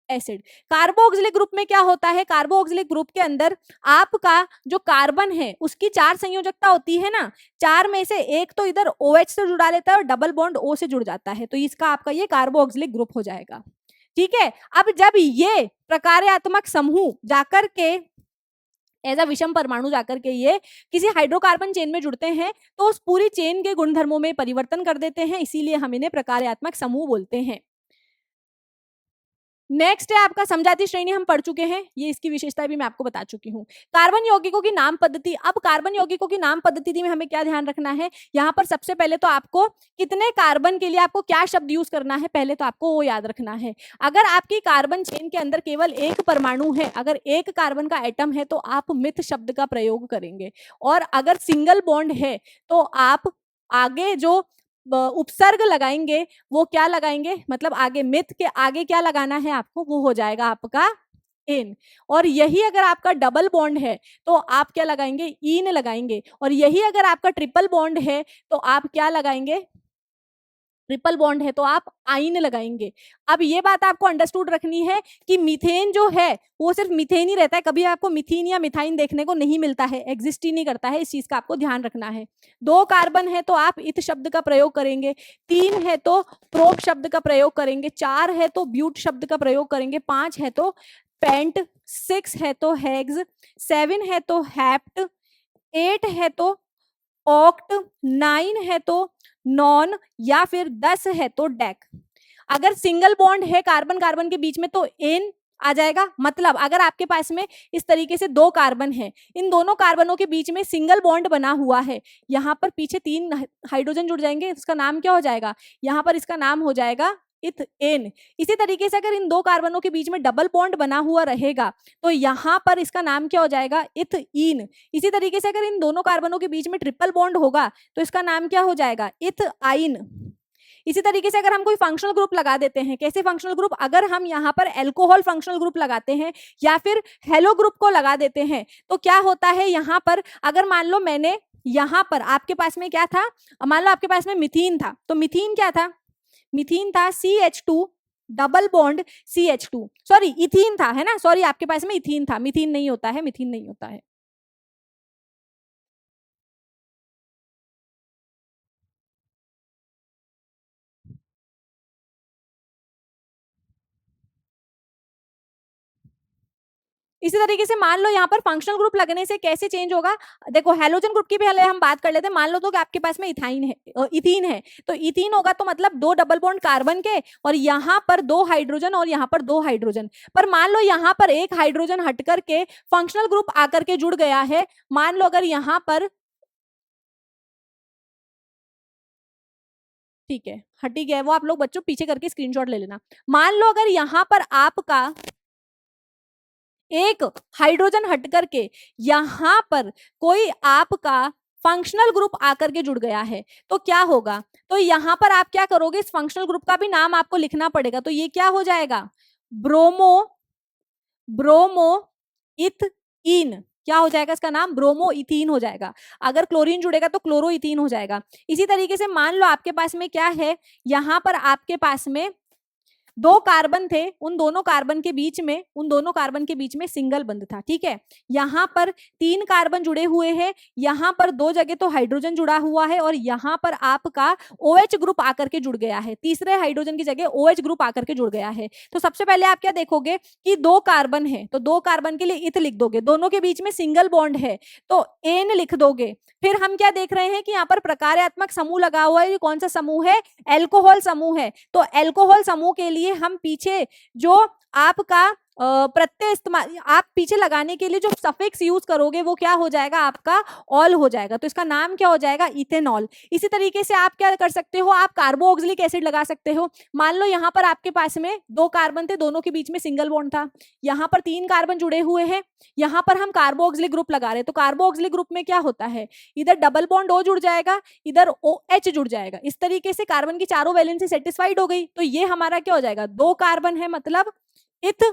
एसिड। कार्बो ऑक्सिलिक ग्रुप में क्या होता है, कार्बो ऑक्सिलिक ग्रुप के अंदर आपका जो कार्बन है उसकी 4 संयोजकता होती है ना, 4 में से एक तो इधर OH से जुड़ा लेता है और डबल बॉन्ड O से जुड़ जाता है, तो इसका आपका ये कार्बो ऑक्सिलिक ग्रुप हो जाएगा। ठीक है। अब जब ये प्रकार्यात्मक समूह जाकर के एज अ विषम परमाणु जाकर के ये किसी हाइड्रोकार्बन चेन में जुड़ते हैं तो उस पूरी चेन के गुणधर्मों में परिवर्तन कर देते हैं, इसीलिए हम इन्हें प्रकार्यात्मक समूह बोलते हैं। नेक्स्ट है आपका समजातीय श्रेणी, हम पढ़ चुके हैं, ये इसकी विशेषता भी मैं आपको बता चुकी हूँ। कार्बन यौगिकों की नाम पद्धति। अब कार्बन यौगिकों की नाम पद्धति में हमें क्या ध्यान रखना है, यहाँ पर सबसे पहले तो आपको कितने कार्बन के लिए आपको क्या शब्द यूज करना है, पहले तो आपको वो याद रखना है। अगर आपकी कार्बन चेन के अंदर केवल एक परमाणु है, अगर एक कार्बन का एटम है तो आप मिथ शब्द का प्रयोग करेंगे, और अगर सिंगल बॉन्ड है तो आप आगे जो उपसर्ग लगाएंगे वो क्या लगाएंगे, मतलब आगे मिथ के आगे क्या लगाना है आपको, वो हो जाएगा आपका इन। और यही अगर आपका डबल बॉन्ड है तो आप क्या लगाएंगे, इन लगाएंगे। और यही अगर आपका ट्रिपल बॉन्ड है तो आप क्या लगाएंगे, ट्रिपल बॉन्ड है तो आप आइन लगाएंगे। अब ये बात आपको अंडरस्टूड रखनी है कि मीथेन जो है वो सिर्फ मीथेन ही रहता है, कभी आपको मिथीन या मिथाइन देखने को नहीं मिलता है, एग्जिस्ट ही नहीं करता है, इस चीज का आपको ध्यान रखना है। 2 कार्बन है तो आप इत शब्द का प्रयोग करेंगे, 3 है तो प्रोप शब्द का प्रयोग करेंगे, 4 है तो ब्यूट शब्द का प्रयोग करेंगे, 5 है तो पेंट, 6 है तो हेक्स, 7 है तो हैप्ट, 8 है तो ऑक्ट, 9 है तो नॉन, या फिर 10 है तो डेक। अगर सिंगल बॉन्ड है कार्बन कार्बन के बीच में तो इन, आ जाएगा। मतलब अगर आपके पास में इस तरीके से दो कार्बन है, इन दोनों कार्बनों के बीच में सिंगल बॉन्ड बना हुआ है, यहाँ पर पीछे 3 हाइड्रोजन जुड़ जाएंगे, इसका नाम क्या हो जाएगा, यहाँ पर इसका नाम हो जाएगा इथेन। इसी तरीके से अगर इन दो कार्बनों के बीच में डबल बॉन्ड बना हुआ रहेगा तो यहाँ पर इसका नाम क्या हो जाएगा, इथीन। इसी तरीके से अगर इन दोनों कार्बनों के बीच में ट्रिपल बॉन्ड होगा तो इसका नाम क्या हो जाएगा, इथाइन। इसी तरीके से अगर हम कोई फंक्शनल ग्रुप लगा देते हैं, कैसे फंक्शनल ग्रुप, अगर हम यहाँ पर एल्कोहल फंक्शनल ग्रुप लगाते हैं या फिर हेलो ग्रुप को लगा देते हैं तो क्या होता है, यहाँ पर अगर मान लो मैंने यहाँ पर आपके पास में क्या था, मान लो आपके पास में मिथीन था, तो मिथीन क्या था, मिथीन था CH2 double bond CH2, sorry ethene था, है ना, सॉरी आपके पास में इथीन था, मिथीन नहीं होता है, मिथीन नहीं होता है। इसी तरीके से मान लो यहाँ पर फंक्शनल ग्रुप लगने से कैसे चेंज होगा, देखो हेलोजन ग्रुप की पहले हम बात कर लेते हैं। मान लो तो कि आपके पास में इथाइन है, इथीन है, तो इथीन होगा तो मतलब दो डबल बॉन्ड कार्बन के और यहाँ पर दो हाइड्रोजन और यहाँ पर दो हाइड्रोजन। पर मान लो यहाँ पर एक हाइड्रोजन हट करके फंक्शनल ग्रुप आकर के जुड़ गया है, मान लो अगर यहाँ पर, ठीक है हटी गया वो, आप लोग बच्चों पीछे करके स्क्रीनशॉट ले लेना। मान लो अगर यहाँ पर आपका एक हाइड्रोजन हट करके यहाँ पर कोई आपका फंक्शनल ग्रुप आकर के जुड़ गया है तो क्या होगा, तो यहाँ पर आप क्या करोगे, इस फंक्शनल ग्रुप का भी नाम आपको लिखना पड़ेगा, तो ये क्या हो जाएगा, ब्रोमो, ब्रोमो इथीन, क्या हो जाएगा इसका नाम, ब्रोमो इथीन हो जाएगा। अगर क्लोरीन जुड़ेगा तो क्लोरो इथीन हो जाएगा। इसी तरीके से मान लो आपके पास में क्या है, यहाँ पर आपके पास में दो कार्बन थे, उन दोनों कार्बन के बीच में, उन दोनों कार्बन के बीच में सिंगल बंध था, ठीक है। यहाँ पर 3 कार्बन जुड़े हुए हैं, यहाँ पर 2 जगह तो हाइड्रोजन जुड़ा हुआ है और यहाँ पर आपका OH ग्रुप आकर के जुड़ गया है, तीसरे हाइड्रोजन की जगह OH ग्रुप आकर के जुड़ गया है। तो सबसे पहले आप क्या देखोगे कि 2 कार्बन है तो 2 कार्बन के लिए इथ लिख दोगे, दोनों के बीच में सिंगल बॉन्ड है तो एन लिख दोगे। फिर हम क्या देख रहे हैं कि यहाँ पर प्रकार्यात्मक समूह लगा हुआ है, ये कौन सा समूह है, एल्कोहल समूह है। तो एल्कोहल समूह के लिए हम पीछे जो आपका प्रत्यय इस्तेमाल आप पीछे लगाने के लिए जो सफिक्स यूज करोगे वो क्या हो जाएगा, आपका ऑल हो जाएगा, तो इसका नाम क्या हो जाएगा, इथेनॉल। इसी तरीके से आप क्या कर सकते हो, आप कार्बोक्सिलिक एसिड लगा सकते हो। मान लो यहाँ पर आपके पास में 2 कार्बन थे, दोनों के बीच में सिंगल बॉन्ड था, यहाँ पर 3 कार्बन जुड़े हुए हैं, यहाँ पर हम कार्बोक्सिलिक ग्रुप लगा रहे हैं, तो कार्बोक्सिलिक ग्रुप में क्या होता है, इधर डबल बॉन्ड O जुड़ जाएगा, इधर OH जुड़ जाएगा। इस तरीके से कार्बन की चारों वैलेंसी सेटिस्फाइड हो गई, तो ये हमारा क्या हो जाएगा, 2 कार्बन है मतलब इथ,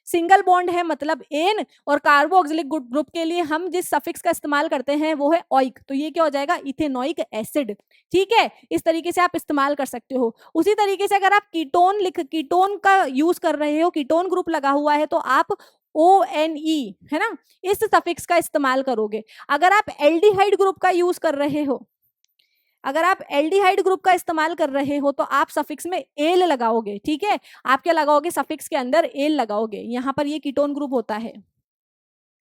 सिंगल बॉन्ड है मतलब एन, और कार्बोक्सिलिक ग्रुप के लिए हम जिस सफिक्स का इस्तेमाल करते हैं वो है ऑइक, तो ये क्या हो जाएगा, इथेनोइक एसिड। ठीक है, इस तरीके से आप इस्तेमाल कर सकते हो। उसी तरीके से अगर आप कीटोन का यूज कर रहे हो, कीटोन ग्रुप लगा हुआ है, तो आप ONE है ना, इस सफिक्स का इस्तेमाल करोगे। अगर आप एल्डिहाइड ग्रुप का यूज कर रहे हो, अगर आप एल्डिहाइड ग्रुप का इस्तेमाल कर रहे हो तो आप सफिक्स में एल लगाओगे, ठीक है, आप क्या लगाओगे, सफिक्स के अंदर एल लगाओगे। यहाँ पर ये कीटोन ग्रुप होता है,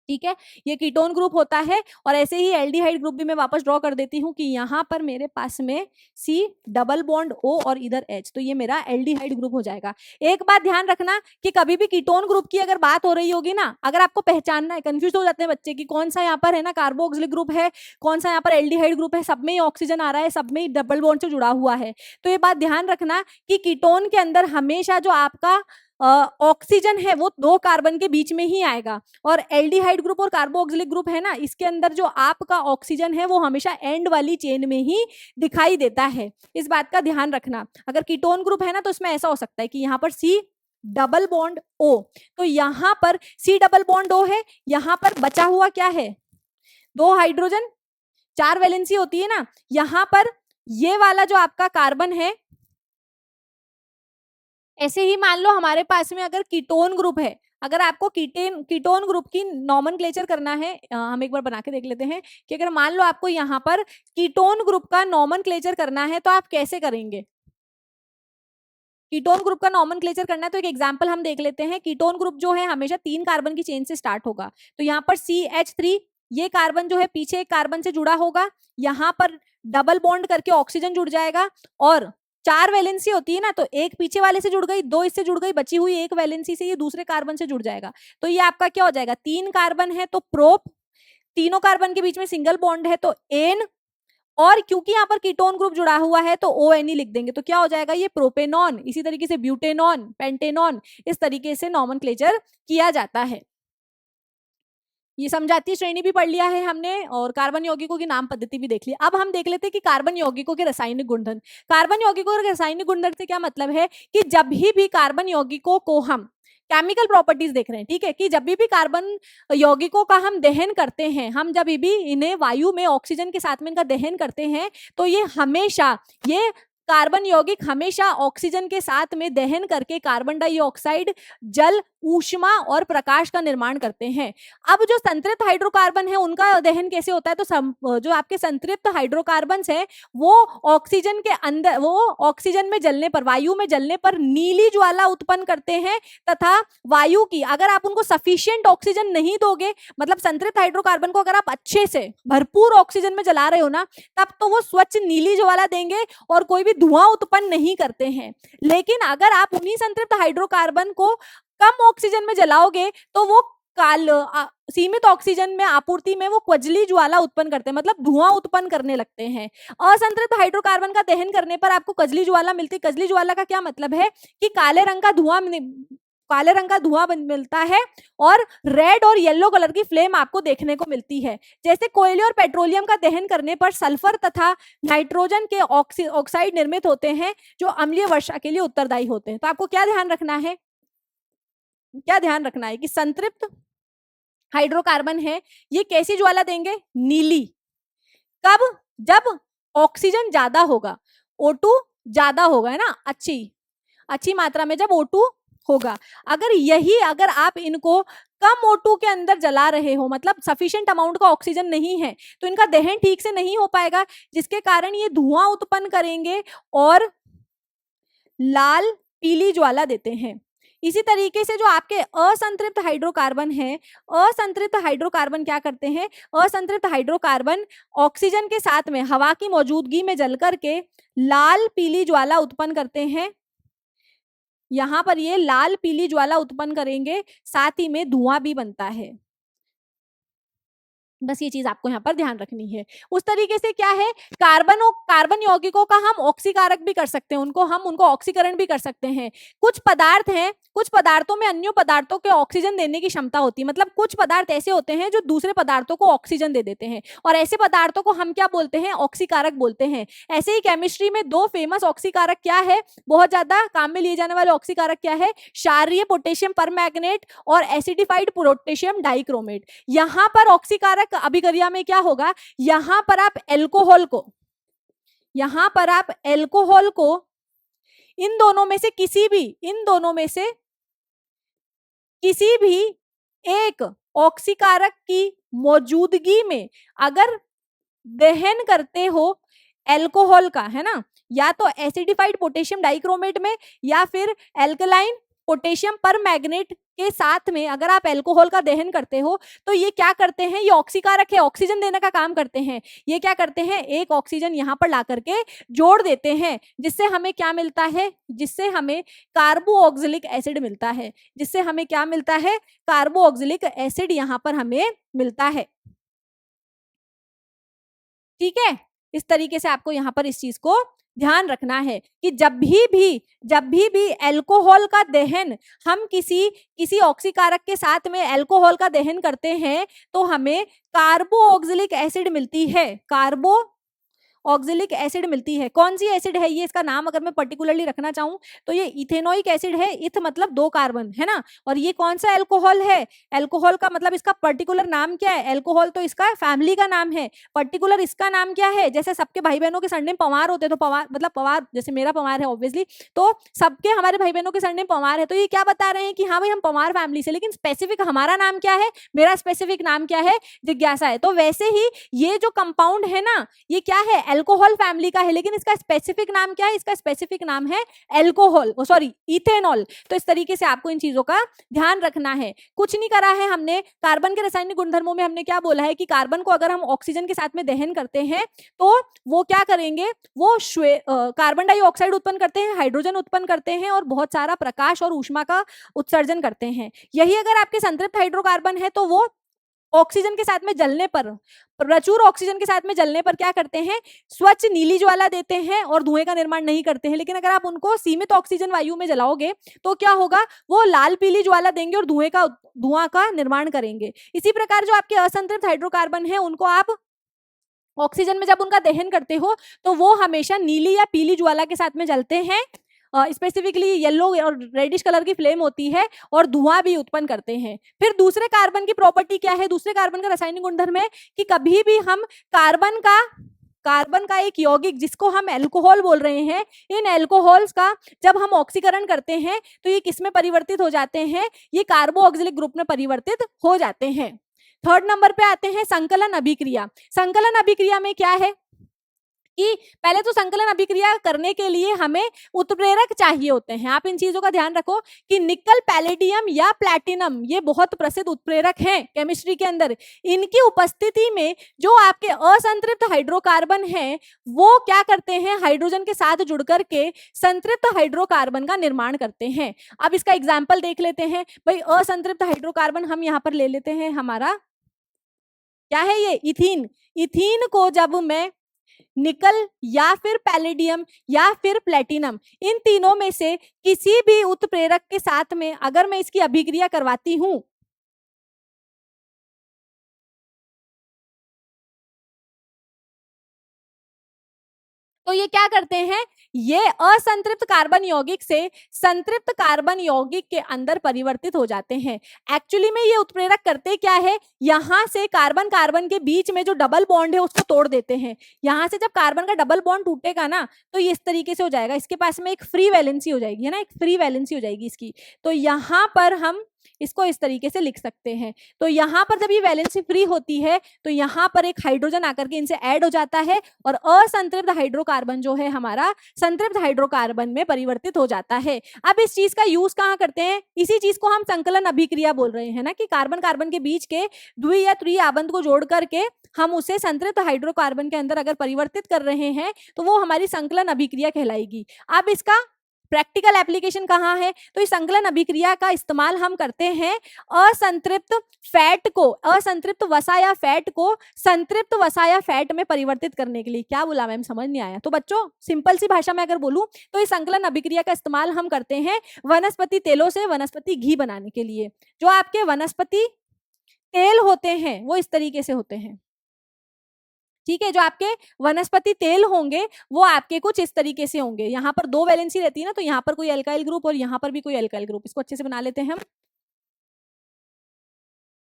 ठीक है, ये कीटोन ग्रुप होता है। और ऐसे ही एल्डिहाइड ग्रुप भी मैं वापस ड्रॉ कर देती हूँ कि यहाँ पर मेरे पास में C डबल बॉन्ड O और इधर H, तो ये मेरा एल्डिहाइड ग्रुप हो जाएगा। एक बात ध्यान रखना कि कभी भी कीटोन ग्रुप की अगर बात हो रही होगी ना, अगर आपको पहचानना है, कंफ्यूज हो जाते हैं बच्चे कि कौन सा यहाँ पर है ना कार्बोक्सिलिक ग्रुप है, कौन सा यहाँ पर एल्डिहाइड ग्रुप है, सब में ही ऑक्सीजन आ रहा है, सब में ही डबल बॉन्ड से जुड़ा हुआ है। तो ये बात ध्यान रखना कि कीटोन के अंदर हमेशा जो आपका ऑक्सीजन है वो 2 कार्बन के बीच में ही आएगा, और एल्डिहाइड ग्रुप और कार्बोक्सिलिक ग्रुप है ना, इसके अंदर जो आपका ऑक्सीजन है वो हमेशा एंड वाली चेन में ही दिखाई देता है। इस बात का ध्यान रखना। अगर कीटोन ग्रुप है ना तो इसमें ऐसा हो सकता है कि यहाँ पर C डबल बॉन्ड O, तो यहाँ पर C डबल बॉन्ड O है, यहाँ पर बचा हुआ क्या है, 2 हाइड्रोजन, 4 वैलेंसी होती है ना, यहाँ पर ये वाला जो आपका कार्बन है, ऐसे ही मान लो हमारे पास में अगर कीटोन ग्रुप है, अगर आपको कीटोन ग्रुप की नॉमेनक्लेचर करना है, हम एक बार बना के देख लेते हैं कि अगर मान लो आपको यहाँ पर कीटोन ग्रुप का नॉमेनक्लेचर करना है तो आप कैसे करेंगे। कीटोन ग्रुप का नॉमेनक्लेचर करना है तो एक एग्जांपल हम देख लेते हैं। कीटोन ग्रुप जो है हमेशा 3 कार्बन की चेन से स्टार्ट होगा, तो यहाँ पर CH3, ये कार्बन जो है पीछे एक कार्बन से जुड़ा होगा, यहाँ पर डबल बॉन्ड करके ऑक्सीजन जुड़ जाएगा, और 4 वैलेंसी होती है ना, तो एक पीछे वाले से जुड़ गई, 2 इससे जुड़ गई, बची हुई एक वैलेंसी से ये दूसरे कार्बन से जुड़ जाएगा। तो ये आपका क्या हो जाएगा, 3 कार्बन है तो प्रोप, तीनों कार्बन के बीच में सिंगल बॉन्ड है तो एन, और क्योंकि यहाँ पर कीटोन ग्रुप जुड़ा हुआ है तो ओ एन ही लिख देंगे, तो क्या हो जाएगा ये प्रोपेनॉन। इसी तरीके से ब्यूटेनॉन, पेंटेनॉन, इस तरीके से नॉमेनक्लेचर किया जाता है। ये समझाती श्रेणी भी पढ़ लिया है हमने और कार्बन यौगिकों की नाम पद्धति भी देख ली। अब हम देख लेते हैं कि कार्बन यौगिकों के रासायनिक गुणधर्म। कार्बन यौगिकों के रासायनिक गुणधर्म से क्या मतलब है कि जब भी कार्बन यौगिकों को हम केमिकल प्रॉपर्टीज देख रहे हैं, ठीक है, कि जब भी कार्बन यौगिकों का हम दहन करते हैं, हम जब भी इन्हें वायु में ऑक्सीजन के साथ में इनका दहन करते हैं, तो ये हमेशा, ये कार्बन यौगिक हमेशा ऑक्सीजन के साथ में दहन करके कार्बन डाइऑक्साइड, जल, ऊष्मा और प्रकाश का निर्माण करते हैं। अब जो संतृप्त हाइड्रोकार्बन है उनका दहन कैसे होता है, तो जो आपके संतृप्त हाइड्रोकार्बन है वो ऑक्सीजन के अंदर, वो ऑक्सीजन में जलने पर, वायु में जलने पर नीली ज्वाला उत्पन्न करते हैं, तथा वायु की, अगर आप उनको सफिशिएंट ऑक्सीजन नहीं दोगे, मतलब संतृप्त हाइड्रोकार्बन को अगर आप अच्छे से भरपूर ऑक्सीजन में जला रहे हो ना, तब तो वो स्वच्छ नीली ज्वाला देंगे और कोई भी धुआं उत्पन्न नहीं करते हैं। लेकिन अगर आप उन्हीं संतृप्त हाइड्रोकार्बन को कम ऑक्सीजन में जलाओगे तो वो सीमित ऑक्सीजन में आपूर्ति में वो क्वजली ज्वाला उत्पन्न करते हैं, मतलब धुआं उत्पन्न करने लगते हैं। असंतृप्त हाइड्रोकार्बन का दहन करने पर आपको कजली ज्वाला मिलती है। कजली ज्वाला का क्या मतलब है कि काले रंग का धुआं मिलता है और रेड और येलो कलर की फ्लेम आपको देखने को मिलती है। जैसे कोयले और पेट्रोलियम का दहन करने पर सल्फर तथा नाइट्रोजन के ऑक्साइड निर्मित होते हैं जो अम्लीय वर्षा के लिए उत्तरदायी होते हैं। तो आपको क्या ध्यान रखना है, कि संतृप्त हाइड्रोकार्बन है ये कैसी ज्वाला देंगे, नीली। कब, जब ऑक्सीजन ज्यादा होगा, O2 ज्यादा होगा, है ना, अच्छी मात्रा में जब O2 होगा। अगर आप इनको कम O2 के अंदर जला रहे हो, मतलब सफिशिएंट अमाउंट का ऑक्सीजन नहीं है, तो इनका दहन ठीक से नहीं हो पाएगा, जिसके कारण ये धुआं उत्पन्न करेंगे और लाल पीली ज्वाला देते हैं। इसी तरीके से जो आपके असंतृप्त हाइड्रोकार्बन है, असंतृप्त हाइड्रोकार्बन क्या करते हैं, असंतृप्त हाइड्रोकार्बन ऑक्सीजन के साथ में हवा की मौजूदगी में जल करके लाल पीली ज्वाला उत्पन्न करते हैं। यहां पर ये लाल पीली ज्वाला उत्पन्न करेंगे, साथ ही में धुआं भी बनता है। बस ये चीज आपको यहाँ पर ध्यान रखनी है। उस तरीके से क्या है, कार्बन यौगिकों का हम ऑक्सीकारक भी कर सकते हैं, उनको ऑक्सीकरण भी कर सकते हैं। कुछ पदार्थ हैं, कुछ पदार्थों में अन्य पदार्थों के ऑक्सीजन देने की क्षमता होती है, मतलब कुछ पदार्थ ऐसे होते हैं जो दूसरे पदार्थों को ऑक्सीजन दे देते हैं, और ऐसे पदार्थों को हम क्या बोलते हैं, ऑक्सीकारक बोलते हैं। ऐसे ही केमिस्ट्री में 2 फेमस ऑक्सीकारक क्या है, बहुत ज्यादा काम में लिए जाने वाले ऑक्सीकारक क्या है, क्षारीय पोटेशियम परमैंगनेट और एसिडिफाइड पोटेशियम डाइक्रोमेट। यहाँ पर ऑक्सीकारक अभिक्रिया में क्या होगा, यहां पर आप एल्कोहल को इन दोनों में से किसी भी एक ऑक्सीकारक की मौजूदगी में अगर दहन करते हो एल्कोहल का, है ना, या तो एसिडिफाइड पोटेशियम डाइक्रोमेट में या फिर एल्कलाइन पोटेशियम परमैंगनेट के साथ में अगर आप एल्कोहल का दहन करते हो, तो ये क्या करते हैं, ये ऑक्सीकारक है, ऑक्सीजन देने का काम करते हैं। ये क्या करते हैं, एक ऑक्सीजन यहाँ पर ला करके जोड़ देते हैं, जिससे हमें क्या मिलता है, जिससे हमें कार्बोऑक्सिलिक एसिड मिलता है, जिससे हमें क्या मिलता है, कार्बोऑक्सिलिक एसिड यहाँ पर हमें मिलता है। ठीक है, इस तरीके से आपको यहाँ पर इस चीज को ध्यान रखना है कि जब भी एल्कोहल का दहन हम किसी ऑक्सीकारक के साथ में एल्कोहल का दहन करते हैं, तो हमें कार्बोऑक्सिलिक एसिड मिलती है, ऑक्सिलिक एसिड मिलती है। कौन सी एसिड है ये, इसका नाम अगर मैं पर्टिकुलरली रखना चाहूं तो ये इथेनोइक एसिड है। इथ मतलब 2 कार्बन, है ना, और ये कौन सा एल्कोहल है, एल्कोहल का मतलब इसका पर्टिकुलर नाम क्या है, एल्कोहल तो इसका फैमिली का नाम है, पर्टिकुलर इसका नाम क्या है। जैसे सबके भाई बहनों के सरनेम पवार होते हैं, तो पवार मतलब पवार, जैसे मेरा पवार है ऑब्वियसली, तो सबके हमारे भाई बहनों के सरनेम पवार है, तो ये क्या बता रहे हैं कि हाँ भाई हम पवार फैमिली से, लेकिन स्पेसिफिक हमारा नाम क्या है, मेरा स्पेसिफिक नाम क्या है, जिज्ञासा है। तो वैसे ही ये जो कंपाउंड है ना, ये क्या है, अल्कोहल फैमिली का है, लेकिन इसका स्पेसिफिक नाम क्या है? इसका स्पेसिफिक नाम है अल्कोहल, सॉरी इथेनॉल। तो इस तरीके से आपको इन चीजों का ध्यान रखना है। कुछ नहीं करा है हमने। कार्बन के रासायनिक गुणधर्मों में हमने क्या बोला है कि कार्बन को अगर हम ऑक्सीजन के साथ में दहन करते हैं तो वो क्या करेंगे, वो कार्बन डाइऑक्साइड उत्पन्न करते हैं, हाइड्रोजन उत्पन्न करते हैं और बहुत सारा प्रकाश और ऊष्मा का उत्सर्जन करते हैं। यही अगर आपके संतृप्त हाइड्रोकार्बन है तो वो ऑक्सीजन के साथ में जलने पर, प्रचुर ऑक्सीजन के साथ में जलने पर क्या करते हैं, स्वच्छ नीली ज्वाला देते हैं और धुएं का निर्माण नहीं करते हैं। लेकिन अगर आप उनको सीमित ऑक्सीजन वायु में जलाओगे तो क्या होगा, वो लाल पीली ज्वाला देंगे और धुआं का निर्माण करेंगे। इसी प्रकार जो आपके असंतृप्त हाइड्रोकार्बन है उनको आप ऑक्सीजन में जब उनका दहन करते हो तो वो हमेशा नीली या पीली ज्वाला के साथ में जलते हैं, स्पेसिफिकली येलो और रेडिश कलर की फ्लेम होती है और धुआं भी उत्पन्न करते हैं। फिर दूसरे कार्बन की प्रॉपर्टी क्या है, दूसरे कार्बन का रासायनिक गुणधर्म है कि कभी भी हम कार्बन का एक यौगिक जिसको हम अल्कोहल बोल रहे हैं, इन अल्कोहल्स का जब हम ऑक्सीकरण करते हैं तो ये किस में परिवर्तित हो जाते हैं, ये कार्बोऑक्सिलिक ग्रुप में परिवर्तित हो जाते हैं। थर्ड नंबर पे आते हैं संकलन अभिक्रिया। संकलन अभिक्रिया में क्या है कि पहले तो संकलन अभिक्रिया करने के लिए हमें उत्प्रेरक चाहिए होते हैं। आप इन चीजों का ध्यान रखो कि निकल, पैलेडियम या प्लैटिनम ये बहुत प्रसिद्ध उत्प्रेरक हैं केमिस्ट्री के अंदर। इनकी उपस्थिति में जो आपके असंतृप्त हाइड्रोकार्बन हैं वो क्या करते हैं, हाइड्रोजन के साथ जुड़ करके संतृप्त हाइड्रोकार्बन का निर्माण करते हैं। अब इसका एग्जाम्पल देख लेते हैं। भाई असंतृप्त हाइड्रोकार्बन हम यहाँ पर ले लेते हैं, हमारा क्या है ये, इथीन। इथीन को जब मैं निकल या फिर पैलेडियम या फिर प्लेटिनम, इन तीनों में से किसी भी उत्प्रेरक के साथ में अगर मैं इसकी अभिक्रिया करवाती हूं तो ये क्या करते हैं, ये असंतृप्त कार्बन यौगिक से संतृप्त कार्बन यौगिक के अंदर परिवर्तित हो जाते हैं। एक्चुअली में ये उत्प्रेरक करते क्या है, यहां से कार्बन कार्बन के बीच में जो डबल बॉन्ड है उसको तोड़ देते हैं। यहां से जब कार्बन का डबल बॉन्ड टूटेगा ना तो ये इस तरीके से हो जाएगा, इसके पास में एक फ्री वैलेंसी हो जाएगी, है ना, एक फ्री वैलेंसी हो जाएगी इसकी। तो यहां पर हम इसको इस तरीके से लिख सकते हैं। तो यहां पर जब ये वैलेंसी फ्री होती है तो यहां पर एक हाइड्रोजन आकर के इनसे ऐड हो जाता है और असंतृप्त हाइड्रोकार्बन जो है हमारा संतृप्त हाइड्रोकार्बन में परिवर्तित हो जाता है। अब इस चीज का यूज कहां करते हैं, इसी चीज को हम संकलन अभिक्रिया बोल रहे हैं ना, कि कार्बन कार्बन के बीच के द्वि या त्रि आबंध को जोड़ करके हम उसे संतृप्त हाइड्रोकार्बन के अंदर अगर परिवर्तित कर रहे हैं तो वो हमारी संकलन अभिक्रिया कहलाएगी। अब इसका प्रैक्टिकल एप्लीकेशन कहाँ है, तो इस संकलन अभिक्रिया का इस्तेमाल हम करते हैं असंतृप्त फैट को, असंतृप्त वसा या फैट को संतृप्त वसा या फैट में परिवर्तित करने के लिए। क्या बोला मैम, समझ नहीं आया? तो बच्चों सिंपल सी भाषा में अगर बोलूं तो इस संकलन अभिक्रिया का इस्तेमाल हम करते हैं वनस्पति तेलों से वनस्पति घी बनाने के लिए। जो आपके वनस्पति तेल होते हैं वो इस तरीके से होते हैं, ठीक है। जो आपके वनस्पति तेल होंगे वो आपके कुछ इस तरीके से होंगे। यहाँ पर दो वैलेंसी रहती है ना, तो यहाँ पर कोई एल्काइल ग्रुप और यहाँ पर भी कोई एल्काइल ग्रुप। इसको अच्छे से बना लेते हैं हम।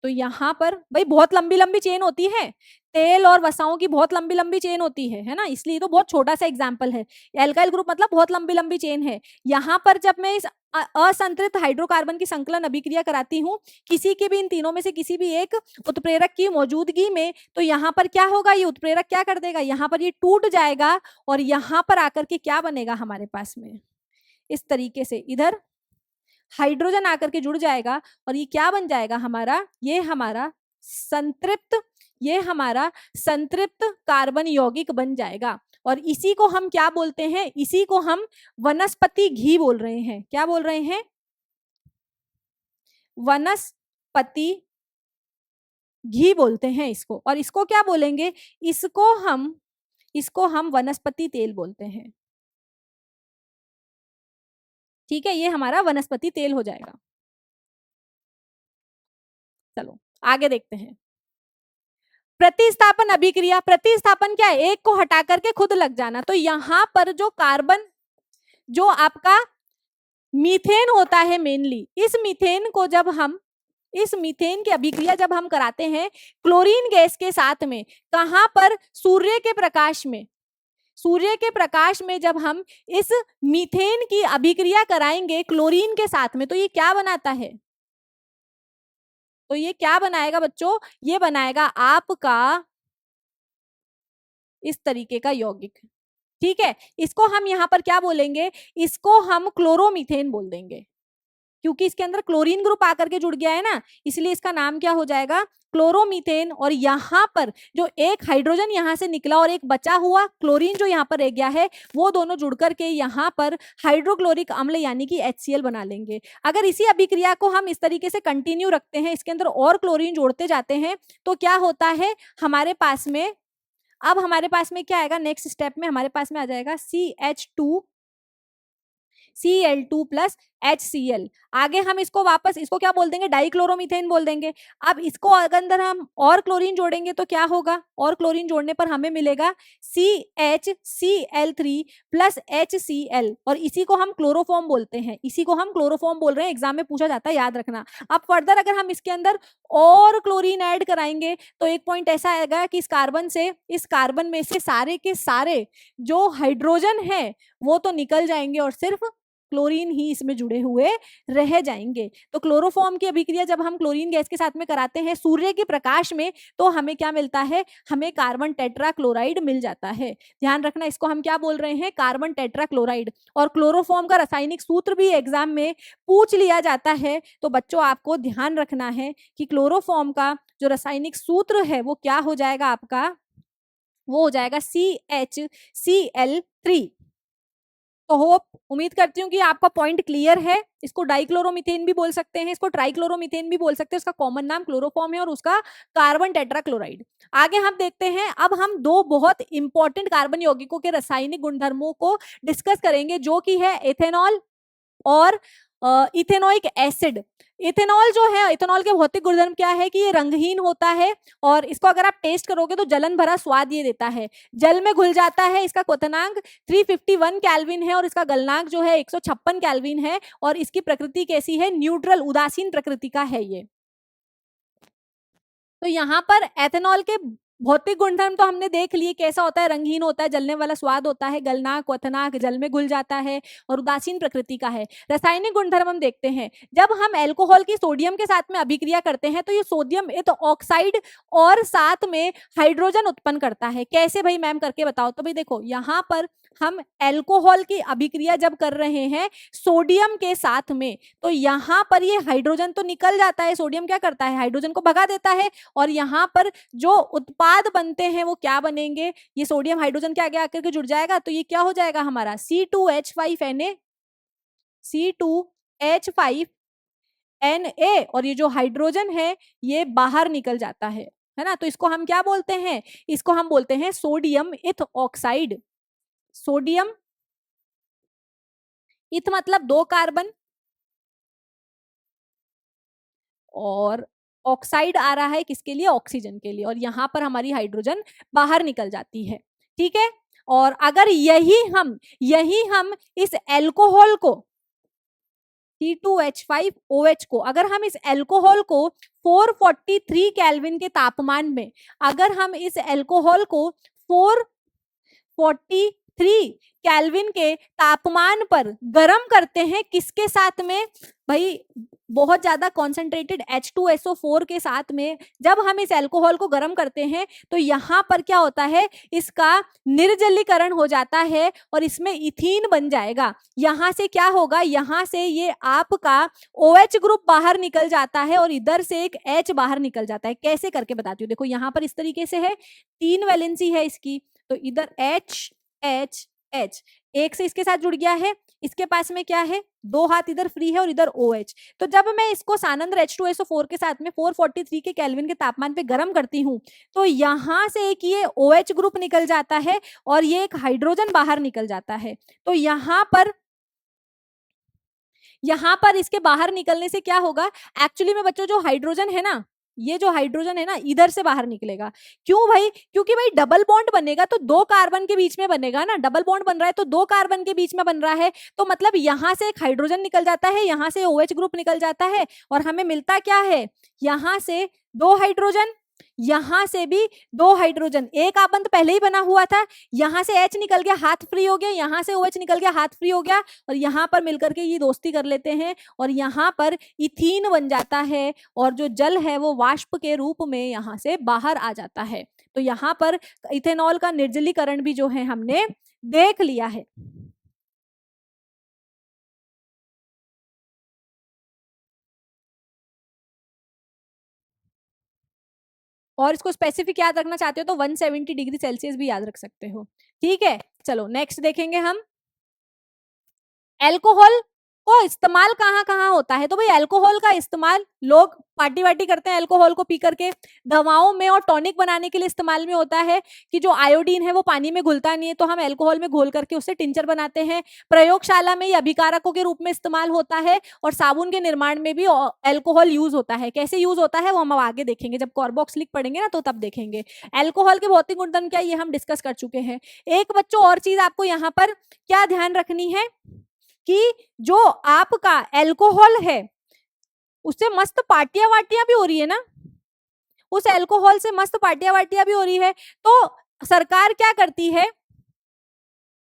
तो यहाँ पर भाई बहुत लंबी लंबी चेन होती है, तेल और वसाओं की बहुत लंबी लंबी चेन होती है ना, इसलिए तो बहुत छोटा सा एग्जाम्पल है। एल्काइल ग्रुप मतलब बहुत लंबी लंबी चेन है। यहाँ पर जब मैं इस असंतृप्त हाइड्रोकार्बन की संकलन अभिक्रिया कराती हूँ किसी के भी इन तीनों में से किसी भी एक उत्प्रेरक की मौजूदगी में, तो यहाँ पर क्या होगा, ये उत्प्रेरक क्या कर देगा, यहाँ पर ये टूट जाएगा और यहाँ पर आकर के क्या बनेगा हमारे पास में, इस तरीके से इधर हाइड्रोजन आकर के जुड़ जाएगा और ये क्या बन जाएगा हमारा, ये हमारा संतृप्त कार्बन यौगिक बन जाएगा। और इसी को हम क्या बोलते हैं, इसी को हम वनस्पति घी बोल रहे हैं। क्या बोल रहे हैं, वनस्पति घी बोलते हैं इसको। और इसको क्या बोलेंगे, इसको हम वनस्पति तेल बोलते हैं, ठीक है। ये हमारा वनस्पति तेल हो जाएगा। चलो आगे देखते हैं। प्रतिस्थापन अभिक्रिया। प्रतिस्थापन क्या है, एक को हटा करके खुद लग जाना। तो यहां पर जो कार्बन, जो आपका मीथेन होता है मेनली, इस मीथेन की अभिक्रिया जब हम कराते हैं क्लोरीन गैस के साथ में, कहां पर, सूर्य के प्रकाश में जब हम इस मीथेन की अभिक्रिया कराएंगे क्लोरीन के साथ में, तो ये क्या बनाता है, तो ये क्या बनाएगा बच्चों, ये बनाएगा आपका इस तरीके का यौगिक। ठीक है, इसको हम यहाँ पर क्या बोलेंगे, इसको हम क्लोरोमीथेन बोल देंगे, क्योंकि इसके अंदर क्लोरीन ग्रुप आकर के जुड़ गया है ना, इसलिए इसका नाम क्या हो जाएगा, क्लोरोमीथेन। और यहाँ पर जो एक हाइड्रोजन यहाँ से निकला और एक बचा हुआ क्लोरीन जो यहाँ पर रह गया है, वो दोनों जुड़ करके यहाँ पर हाइड्रोक्लोरिक अम्ल यानी कि HCl बना लेंगे। अगर इसी अभिक्रिया को हम इस तरीके से कंटिन्यू रखते हैं, इसके अंदर और क्लोरीन जोड़ते जाते हैं, तो क्या होता है हमारे पास में, अब हमारे पास में क्या आएगा, नेक्स्ट स्टेप में हमारे पास में आ जाएगा Cl2 प्लस HCl। आगे हम इसको वापस, इसको क्या बोल देंगे, डाइक्लोरोमीथेन बोल देंगे। अब इसको अगर हम और क्लोरीन जोड़ेंगे तो क्या होगा, और क्लोरीन जोड़ने पर हमें मिलेगा CHCl3 प्लस HCl, और इसी को हम क्लोरोफॉर्म बोलते हैं, इसी को हम क्लोरोफॉर्म बोल रहे हैं, एग्जाम में पूछा जाता है, याद रखना। अब फर्दर अगर हम इसके अंदर और क्लोरीन ऐड कराएंगे तो एक पॉइंट ऐसा आएगा कि इस कार्बन में से सारे के सारे जो हाइड्रोजन है वो तो निकल जाएंगे और सिर्फ क्लोरीन ही इसमें जुड़े हुए रह जाएंगे। तो क्लोरोफॉर्म की अभिक्रिया जब हम क्लोरीन गैस के साथ में कराते हैं सूर्य के प्रकाश में, तो हमें क्या मिलता है, हमें कार्बन टेट्राक्लोराइड मिल जाता है। ध्यान रखना, इसको हम क्या बोल रहे हैं, कार्बन टेट्राक्लोराइड। और क्लोरोफॉर्म का रासायनिक सूत्र भी एग्जाम में पूछ लिया जाता है, तो बच्चों आपको ध्यान रखना है कि क्लोरोफॉर्म का जो रासायनिक सूत्र है वो क्या हो जाएगा आपका, वो हो जाएगा CHCl3। तो होप, उम्मीद करती हूँ कि आपका पॉइंट क्लियर है। इसको डाइक्लोरोमीथेन भी बोल सकते हैं, इसको ट्राइक्लोरोमीथेन भी बोल सकते हैं, उसका कॉमन नाम क्लोरोफॉर्म है और उसका कार्बन टेट्राक्लोराइड। आगे हम देखते हैं, अब हम दो बहुत इंपॉर्टेंट कार्बन यौगिकों के रासायनिक गुणधर्मों को डिस्कस करेंगे, जो कि है एथेनॉल और इथेनोइक एसिड। इथेनॉल जो है, इथेनॉल के भौतिक गुणधर्म क्या है कि ये रंगहीन होता है और इसको अगर आप टेस्ट करोगे तो जलन भरा स्वाद ये देता है, जल में घुल जाता है। इसका क्वथनांक 351 केल्विन है और इसका गलनांक जो है 156 केल्विन है। और इसकी प्रकृति कैसी है, न्यूट्रल, उदासीन प्रकृति का है ये। तो यहाँ पर एथेनॉल के भौतिक गुणधर्म तो हमने देख लिए, कैसा होता है, रंगहीन होता है, जलने वाला स्वाद होता है, गलनाक, क्वथनाक, जल में घुल जाता है और उदासीन प्रकृति का है। रासायनिक गुणधर्म हम देखते हैं, जब हम अल्कोहल की सोडियम के साथ में अभिक्रिया करते हैं तो ये सोडियम एक ऑक्साइड और साथ में हाइड्रोजन उत्पन्न करता है। कैसे भाई मैम, करके बताओ। तो भाई देखो, यहाँ पर हम अल्कोहल की अभिक्रिया जब कर रहे हैं सोडियम के साथ में, तो यहाँ पर ये हाइड्रोजन तो निकल जाता है, सोडियम क्या करता है, हाइड्रोजन को भगा देता है, और यहाँ पर जो उत्पाद बनते हैं वो क्या बनेंगे, ये सोडियम हाइड्रोजन के आगे आकर के जुड़ जाएगा, तो ये क्या हो जाएगा हमारा C2H5Na, C2H5Na, और ये जो हाइड्रोजन है ये बाहर निकल जाता है ना। तो इसको हम क्या बोलते हैं, इसको हम बोलते हैं सोडियम इथ ऑक्साइड। सोडियम इथ मतलब 2 कार्बन, और ऑक्साइड आ रहा है किसके लिए, ऑक्सीजन के लिए, और यहां पर हमारी हाइड्रोजन बाहर निकल जाती है। ठीक है, और अगर यही हम इस अल्कोहल को C2H5OH को, अगर हम इस अल्कोहल को 443 केल्विन के तापमान में, अगर हम इस अल्कोहल को 443 केल्विन के तापमान पर गर्म करते हैं, किसके साथ में भाई, बहुत ज्यादा कॉन्सेंट्रेटेड H2SO4 के साथ में जब हम इस अल्कोहल को गर्म करते हैं तो यहाँ पर क्या होता है, इसका निर्जलीकरण हो जाता है और इसमें इथीन बन जाएगा। यहाँ से क्या होगा, यहाँ से ये आपका OH ग्रुप बाहर निकल जाता है और इधर से एक H बाहर निकल जाता है। कैसे करके बताती हूँ, देखो यहाँ पर इस तरीके से है, 3 वैलेंसी है इसकी, तो इधर H H H एक से इसके साथ जुड़ गया है, इसके पास में क्या है, 2 हाथ इधर फ्री है और इधर OH। तो जब मैं इसको सानंद्र H2SO4 के साथ में 443 के केल्विन के तापमान पे गर्म करती हूँ तो यहाँ से एक ये OH ग्रुप निकल जाता है और ये एक हाइड्रोजन बाहर निकल जाता है। तो यहाँ पर इसके बाहर निकलने से क्या होगा, एक्चुअली में बच्चों जो हाइड्रोजन है ना, ये जो हाइड्रोजन है ना इधर से बाहर निकलेगा। क्यों भाई, क्योंकि भाई डबल बॉन्ड बनेगा तो 2 कार्बन के बीच में बनेगा ना, डबल बॉन्ड बन रहा है तो 2 कार्बन के बीच में बन रहा है, तो मतलब यहाँ से एक हाइड्रोजन निकल जाता है, यहाँ से OH ग्रुप निकल जाता है और हमें मिलता क्या है, यहाँ से 2 हाइड्रोजन, यहां से भी 2 हाइड्रोजन, एक आबंध पहले ही बना हुआ था, यहां से H निकल गया, हाथ फ्री हो गया, यहां से OH निकल गया, हाथ फ्री हो गया, और यहां पर मिलकर के ये दोस्ती कर लेते हैं और यहां पर इथीन बन जाता है और जो जल है वो वाष्प के रूप में यहां से बाहर आ जाता है। तो यहाँ पर इथेनॉल का निर्जलीकरण भी जो है हमने देख लिया है। और इसको स्पेसिफिक याद रखना चाहते हो तो 170 डिग्री सेल्सियस भी याद रख सकते हो। ठीक है, चलो नेक्स्ट देखेंगे हम। अल्कोहल को इस्तेमाल कहाँ कहाँ होता है? तो भाई अल्कोहल का इस्तेमाल लोग पार्टी वार्टी करते हैं अल्कोहल को पी करके, दवाओं में और टॉनिक बनाने के लिए इस्तेमाल में होता है कि जो आयोडीन है वो पानी में घुलता नहीं है तो हम अल्कोहल में घोल करके उससे टिंचर बनाते हैं। प्रयोगशाला में ये अभिकारकों के रूप में इस्तेमाल होता है और साबुन के निर्माण में भी अल्कोहल यूज होता है। कैसे यूज होता है वो हम आगे देखेंगे, जब कार्बोक्सिलिक पढ़ेंगे ना तो तब देखेंगे। अल्कोहल के भौतिक गुणधर्म क्या ये हम डिस्कस कर चुके हैं। एक बच्चों और चीज आपको यहाँ पर क्या ध्यान रखनी है कि जो आपका अल्कोहल है उससे मस्त पार्टियां वार्टियां भी हो रही है ना, उस अल्कोहल से मस्त पार्टियां वार्टियां भी हो रही है, तो सरकार क्या करती है,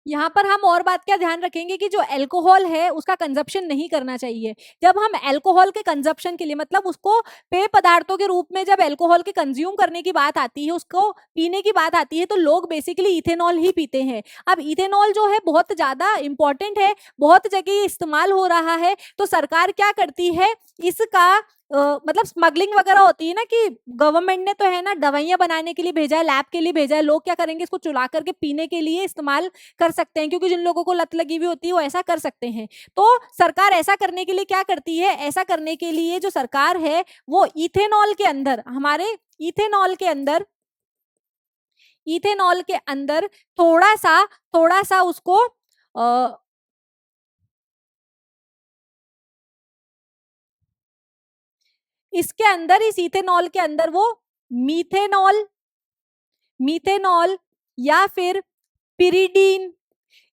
यहाँ पर हम और बात क्या ध्यान रखेंगे कि जो अल्कोहल है उसका कंजप्शन नहीं करना चाहिए। जब हम अल्कोहल के कंजप्शन के लिए मतलब उसको पेय पदार्थों के रूप में जब अल्कोहल के कंज्यूम करने की बात आती है, उसको पीने की बात आती है, तो लोग बेसिकली इथेनॉल ही पीते हैं। अब इथेनॉल जो है बहुत ज्यादा इंपॉर्टेंट है, बहुत जगह इस्तेमाल हो रहा है, तो सरकार क्या करती है इसका मतलब स्मगलिंग वगैरह होती है ना कि गवर्नमेंट ने तो है ना दवाइयां बनाने के लिए भेजा है, लैब के लिए भेजा है, लोग क्या करेंगे इसको चुला करके पीने के लिए इस्तेमाल कर सकते हैं, क्योंकि जिन लोगों को लत लगी हुई होती है वो ऐसा कर सकते हैं। तो सरकार ऐसा करने के लिए क्या करती है, ऐसा करने के लिए जो सरकार है वो इथेनॉल के अंदर, हमारे इथेनॉल के अंदर थोड़ा सा उसको इसके अंदर, इस इथेनॉल के अंदर वो मीथेनॉल मीथेनॉल या फिर पिरिडीन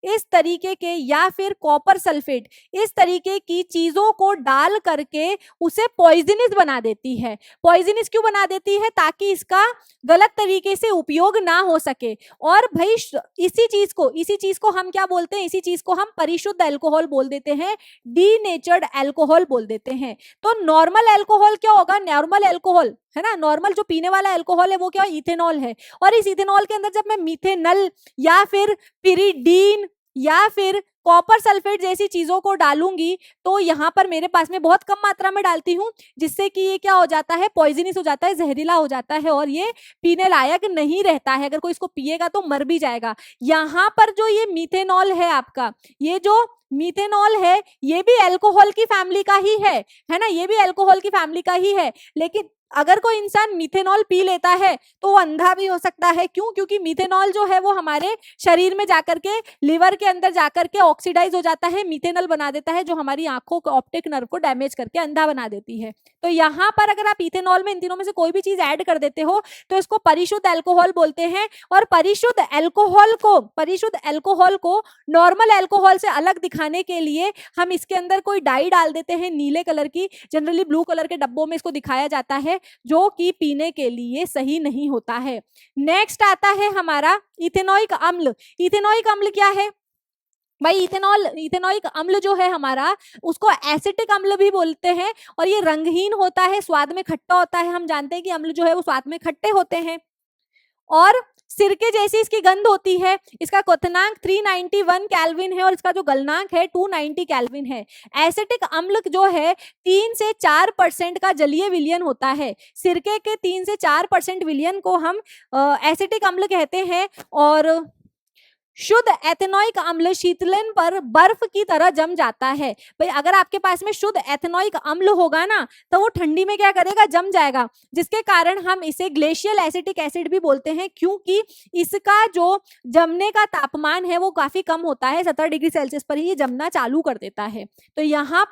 इस तरीके के या फिर कॉपर सल्फेट इस तरीके की चीजों को डाल करके उसे पॉइजनस बना देती है। पॉइजनस क्यों बना देती है? ताकि इसका गलत तरीके से उपयोग ना हो सके। और भाई इसी चीज को हम क्या बोलते हैं, इसी चीज को हम परिशुद्ध अल्कोहल बोल देते हैं, डीनेचर्ड अल्कोहल बोल देते हैं। तो नॉर्मल अल्कोहल क्या होगा, नॉर्मल अल्कोहल है ना, नॉर्मल जो पीने वाला अल्कोहल है वो क्या, इथेनॉल है। और इस इथेनॉल के अंदर जब मैं मिथेनल या फिर पिरिडीन या फिर कॉपर सल्फेट जैसी चीजों को डालूंगी तो यहाँ पर मेरे पास में बहुत कम मात्रा में डालती हूँ, जिससे कि ये क्या हो जाता है, पॉइजनस हो जाता है, जहरीला हो जाता है और ये पीने लायक नहीं रहता है। अगर कोई इसको पिएगा तो मर भी जाएगा। यहाँ पर जो ये मीथेनॉल है आपका, ये जो मीथेनॉल है ये भी अल्कोहल की फैमिली का ही है ना, ये भी अल्कोहल की फैमिली का ही है। लेकिन अगर कोई इंसान मीथेनॉल पी लेता है तो वो अंधा भी हो सकता है। क्यों? क्योंकि मीथेनॉल जो है वो हमारे शरीर में जाकर के, लिवर के अंदर जाकर के ऑक्सीडाइज हो जाता है, मीथेनॉल बना देता है, जो हमारी आंखों को, ऑप्टिक नर्व को डैमेज करके अंधा बना देती है। तो यहाँ पर अगर आप इथेनॉल में इन तीनों में से कोई भी चीज ऐड कर देते हो तो इसको परिशुद्ध अल्कोहल बोलते हैं। और परिशुद्ध अल्कोहल को नॉर्मल अल्कोहल से अलग दिखाने के लिए हम इसके अंदर कोई डाई डाल देते हैं नीले कलर की, जनरली ब्लू कलर के डब्बों में इसको दिखाया जाता है, जो कि पीने के लिए सही नहीं होता है। नेक्स्ट आता है हमारा इथेनोइक अम्ल। इथेनोइक अम्ल क्या है भाई? इथेनोइक अम्ल जो है हमारा, उसको एसिटिक अम्ल भी बोलते हैं और ये रंगहीन होता है, स्वाद में खट्टा होता है। हम जानते हैं कि अम्ल जो है वो स्वाद में खट्टे होते हैं और सिरके जैसी इसकी गंध होती है। इसका क्वथनांक 391 केल्विन है और इसका जो गलनांक है 290 केल्विन है। एसिटिक अम्ल जो है 3 से 4% का जलीय विलयन होता है। सिरके के 3 से 4% विलयन को हम एसिटिक अम्ल कहते हैं। और शुद्ध एथेनोइक अम्ल शीतलन पर बर्फ की तरह जम जाता है। भाई अगर आपके पास में शुद्ध एथेनोइक अम्ल होगा ना तो वो ठंडी में क्या करेगा, जम जाएगा, जिसके कारण हम इसे ग्लेशियल एसिटिक एसिड भी बोलते हैं, क्योंकि इसका जो जमने का तापमान है वो काफी कम होता है, 70 डिग्री सेल्सियस पर ही ये जमना चालू कर देता है। तो यहाँ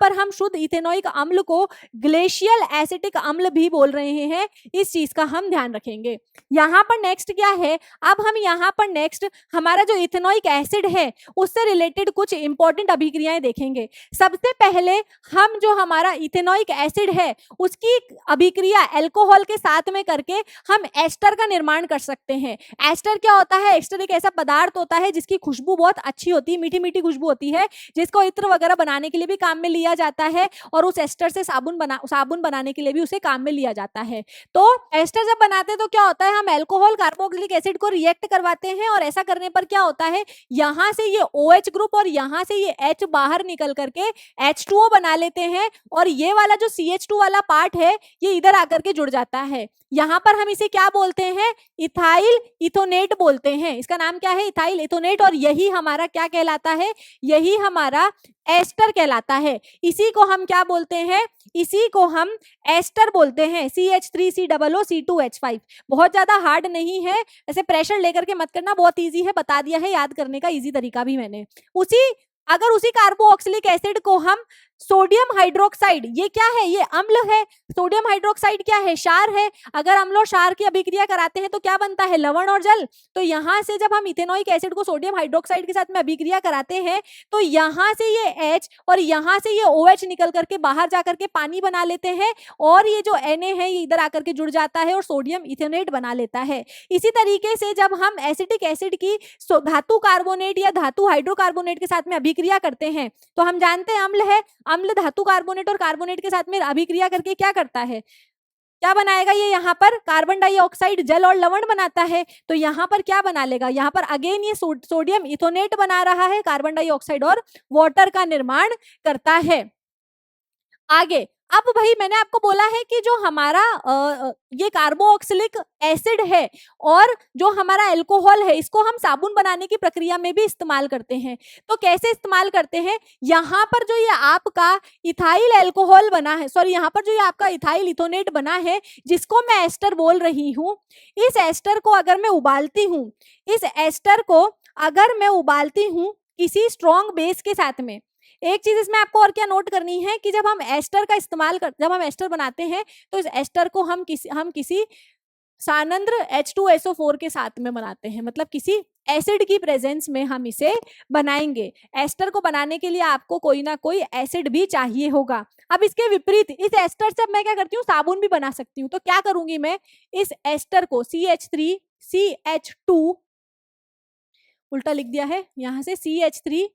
पर हम शुद्ध इथेनोइक अम्ल को ग्लेशियल एसिटिक अम्ल भी बोल रहे हैं। इस चीज का हम ध्यान रखेंगे। यहाँ पर नेक्स्ट क्या है, अब हम यहाँ पर नेक्स्ट नेक्स्ट हमारा जो इथेनोइक एसिड है उससे रिलेटेड कुछ इंपॉर्टेंट अभिक्रियाएं देखेंगे। सबसे पहले हम जो हमारा इथेनोइक एसिड है उसकी अभिक्रिया अल्कोहल के साथ में करके हम एस्टर का निर्माण कर सकते हैं। एस्टर क्या होता है? एस्टर एक ऐसा पदार्थ होता है जिसकी खुशबू बहुत अच्छी होती है, मीठी मीठी खुशबू होती है, जिसको इत्र वगैरह बनाने के लिए भी काम में लिया जाता है और उस एस्टर से साबुन बनाने के लिए भी उसे काम में लिया जाता है। तो एस्टर जब बनाते हैं तो क्या होता है, हम अल्कोहल कार्बोक्सिलिक एसिड को रिएक्ट करवाते हैं और ऐसा करने पर क्या होता है, यहाँ से ये OH ग्रुप और यहाँ से ये H बाहर निकल करके H2O बना लेते हैं और ये वाला जो CH2 वाला पार्ट है ये इधर आकर के जुड़ जाता है। यहाँ पर हम इसे क्या बोलते हैं? इथाइल इथोनेट बोलते हैं। इसका नाम क्या है? इथाइल इथोनेट। और यही हमारा क्या कहलाता है? यही हमारा एस्टर कहलाता है। इसी को हम क्या बोलते हैं? इसी को हम एस्टर बोलते हैं। CH3COO C2H5। बहुत ज्यादा हार्ड नहीं है, ऐसे प्रेशर लेकर के मत करना, बहुत इजी है, बता दिया है, याद करने का इजी तरीका भी मैंने। अगर उसी कार्बोक्सिलिक एसिड को हम सोडियम हाइड्रोक्साइड, ये क्या है? ये अम्ल है। सोडियम हाइड्रोक्साइड क्या है? क्षार है। अगर अम्ल और क्षार की अभिक्रिया कराते हैं तो क्या बनता है? लवण और जल। तो यहाँ से जब हम इथेनोइक एसिड को सोडियम हाइड्रोक्साइड के साथ में अभिक्रिया कराते हैं तो यहाँ से ये H और यहाँ से ये OH निकल करके बाहर जाकर के पानी बना लेते हैं और ये जो Na है ये इधर आकर के जुड़ जाता है और सोडियम इथेनेट बना लेता है। इसी तरीके से जब हम एसिटिक एसिड की धातु कार्बोनेट या धातु हाइड्रोकार्बोनेट के साथ में अभिक्रिया करते हैं तो हम जानते हैं अम्ल है, अम्ल धातु कार्बोनेट और कार्बोनेट के साथ में अभिक्रिया करके क्या करता है? क्या बनाएगा? ये यहाँ पर कार्बन डाइऑक्साइड, जल और लवण बनाता है। तो यहाँ पर क्या बना लेगा? यहाँ पर अगेन ये सोडियम इथोनेट बना रहा है, कार्बन डाइऑक्साइड और वाटर का निर्माण करता है। आगे अब भाई मैंने आपको बोला है कि जो हमारा ये कार्बोक्सिलिक एसिड है और जो हमारा अल्कोहल है इसको हम साबुन बनाने की प्रक्रिया में भी इस्तेमाल करते हैं। तो कैसे इस्तेमाल करते हैं? यहाँ पर जो ये आपका इथाइल अल्कोहल बना है, सॉरी यहाँ पर जो ये आपका इथाइल इथोनेट बना है जिसको मैं एस्टर बोल रही हूँ, इस एस्टर को अगर मैं उबालती हूँ, इस एस्टर को अगर मैं उबालती हूँ किसी स्ट्रॉन्ग बेस के साथ में, एक चीज इसमें आपको और क्या नोट करनी है कि जब हम एस्टर का इस्तेमाल जब हम एस्टर बनाते हैं तो इस एस्टर को हम किसी सानंद्र H2SO4 के साथ में बनाते हैं, मतलब किसी एसिड की प्रेजेंस में हम इसे बनाएंगे। एस्टर को बनाने के लिए आपको कोई ना कोई एसिड भी चाहिए होगा। अब इसके विपरीत इस एस्टर से मैं क्या करती हूँ, साबुन भी बना सकती हूँ। तो क्या करूंगी मैं, इस एस्टर को CH3CH2 उल्टा लिख दिया है, यहां से CH3,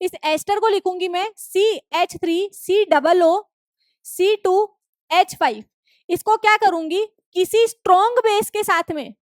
इस एस्टर को लिखूंगी मैं CH3COO C2H5। इसको क्या करूंगी, किसी स्ट्रॉन्ग बेस के साथ में,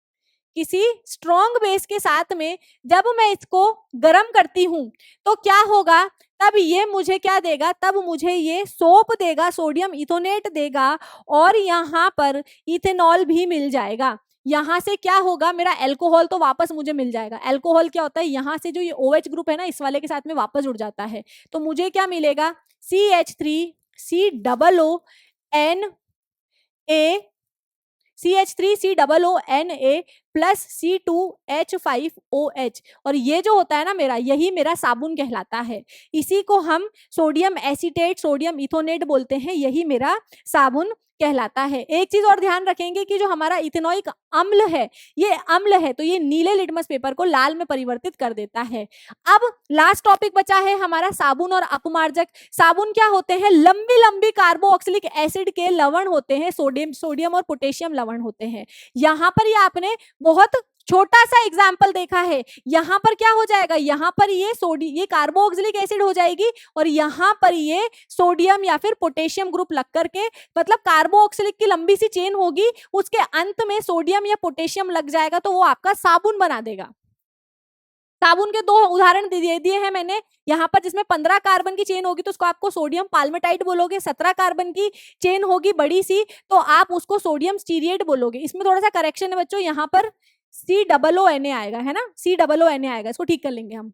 किसी स्ट्रॉन्ग बेस के साथ में जब मैं इसको गर्म करती हूं तो क्या होगा, तब ये मुझे क्या देगा, तब मुझे ये सोप देगा, सोडियम इथोनेट देगा और यहाँ पर इथेनॉल भी मिल जाएगा। यहाँ से क्या होगा, मेरा अल्कोहल तो वापस मुझे मिल जाएगा। अल्कोहल क्या होता है, यहाँ से जो ये OH ग्रुप है ना इस वाले के साथ में वापस जुड़ जाता है। तो मुझे क्या मिलेगा, CH3COONA प्लस C2H5OH। और ये जो होता है ना मेरा, यही मेरा साबुन कहलाता है। इसी को हम सोडियम एसीटेट, सोडियम इथोनेट बोलते हैं, यही मेरा साबुन कहलाता है। एक चीज और ध्यान रखेंगे कि जो हमारा इथेनोइक अम्ल है, ये अम्ल है तो ये नीले लिटमस पेपर को लाल में परिवर्तित कर देता है। अब लास्ट टॉपिक बचा है हमारा साबुन और अपमार्जक। साबुन क्या होते हैं, लंबी लंबी कार्बोक्सिलिक एसिड के लवण होते हैं, सोडियम और पोटेशियम लवण होते हैं। यहाँ पर ये आपने बहुत छोटा सा एग्जाम्पल देखा है। यहाँ पर क्या हो जाएगा, यहाँ पर ये कार्बोक्सिलिक एसिड हो जाएगी और यहाँ पर ये सोडियम या फिर पोटेशियम ग्रुप लग करके, मतलब कार्बोक्सिलिक की लंबी सी चेन होगी, उसके अंत में सोडियम या पोटेशियम लग जाएगा तो वो आपका साबुन बना देगा। साबुन के दो उदाहरण दे दिए हैं मैंने। यहाँ पर जिसमें 15 कार्बन की चेन होगी तो उसको आपको सोडियम पाल्मेटाइट बोलोगे, 17 कार्बन की चेन होगी बड़ी सी तो आप उसको सोडियम स्टीरिएट बोलोगे। इसमें थोड़ा सा करेक्शन है बच्चों, यहाँ पर COONA आएगा, है ना, COONA आएगा, इसको ठीक कर लेंगे हम।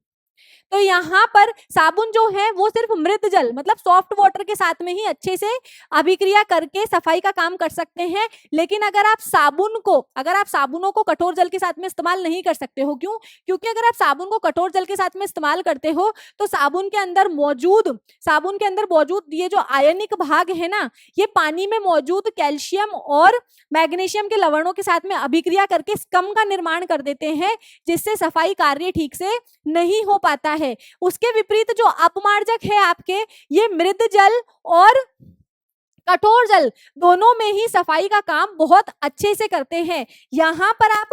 तो यहाँ पर साबुन जो है वो सिर्फ मृत जल मतलब सॉफ्ट वाटर के साथ में ही अच्छे से अभिक्रिया करके सफाई का काम कर सकते हैं। लेकिन अगर आप साबुनों को कठोर जल के साथ में इस्तेमाल नहीं कर सकते हो, क्यों? क्योंकि अगर आप साबुन को कठोर जल के साथ में इस्तेमाल करते हो तो साबुन के अंदर मौजूद ये जो आयनिक भाग है ना, ये पानी में मौजूद कैल्शियम और मैग्नीशियम के लवणों के साथ में अभिक्रिया करके स्कम का निर्माण कर देते हैं, जिससे सफाई कार्य ठीक से नहीं हो पाता है। उसके विपरीत जो अपमार्जक है आपके, ये मृद जल और कठोर जल दोनों में ही सफाई का काम बहुत अच्छे से करते हैं। यहाँ पर आप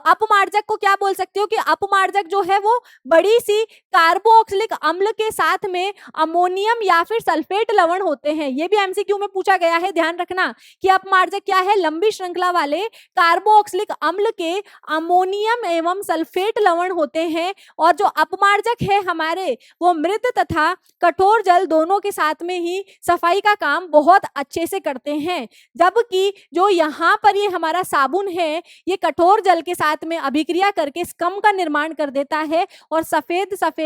अपमार्जक को क्या बोल सकते हो कि अपमार्जक जो है वो बड़ी सी कार्बोक्सिलिक अम्ल के साथ में अमोनियम या फिर सल्फेट लवण होते हैं। ये भी एमसीक्यू में पूछा गया है, ध्यान रखना कि अपमार्जक क्या है, लंबी श्रृंखला वाले कार्बोक्सिलिक अम्ल के अमोनियम एवं सल्फेट लवण होते हैं। और जो अपमार्जक है हमारे, वो मृत तथा कठोर जल दोनों के साथ में ही सफाई का काम बहुत अच्छे से करते हैं। जबकि जो यहाँ पर ये हमारा साबुन है, ये कठोर जल के साथ में अभिक्रिया करके स्कम का निर्माण कर देता है और सफेद सफेद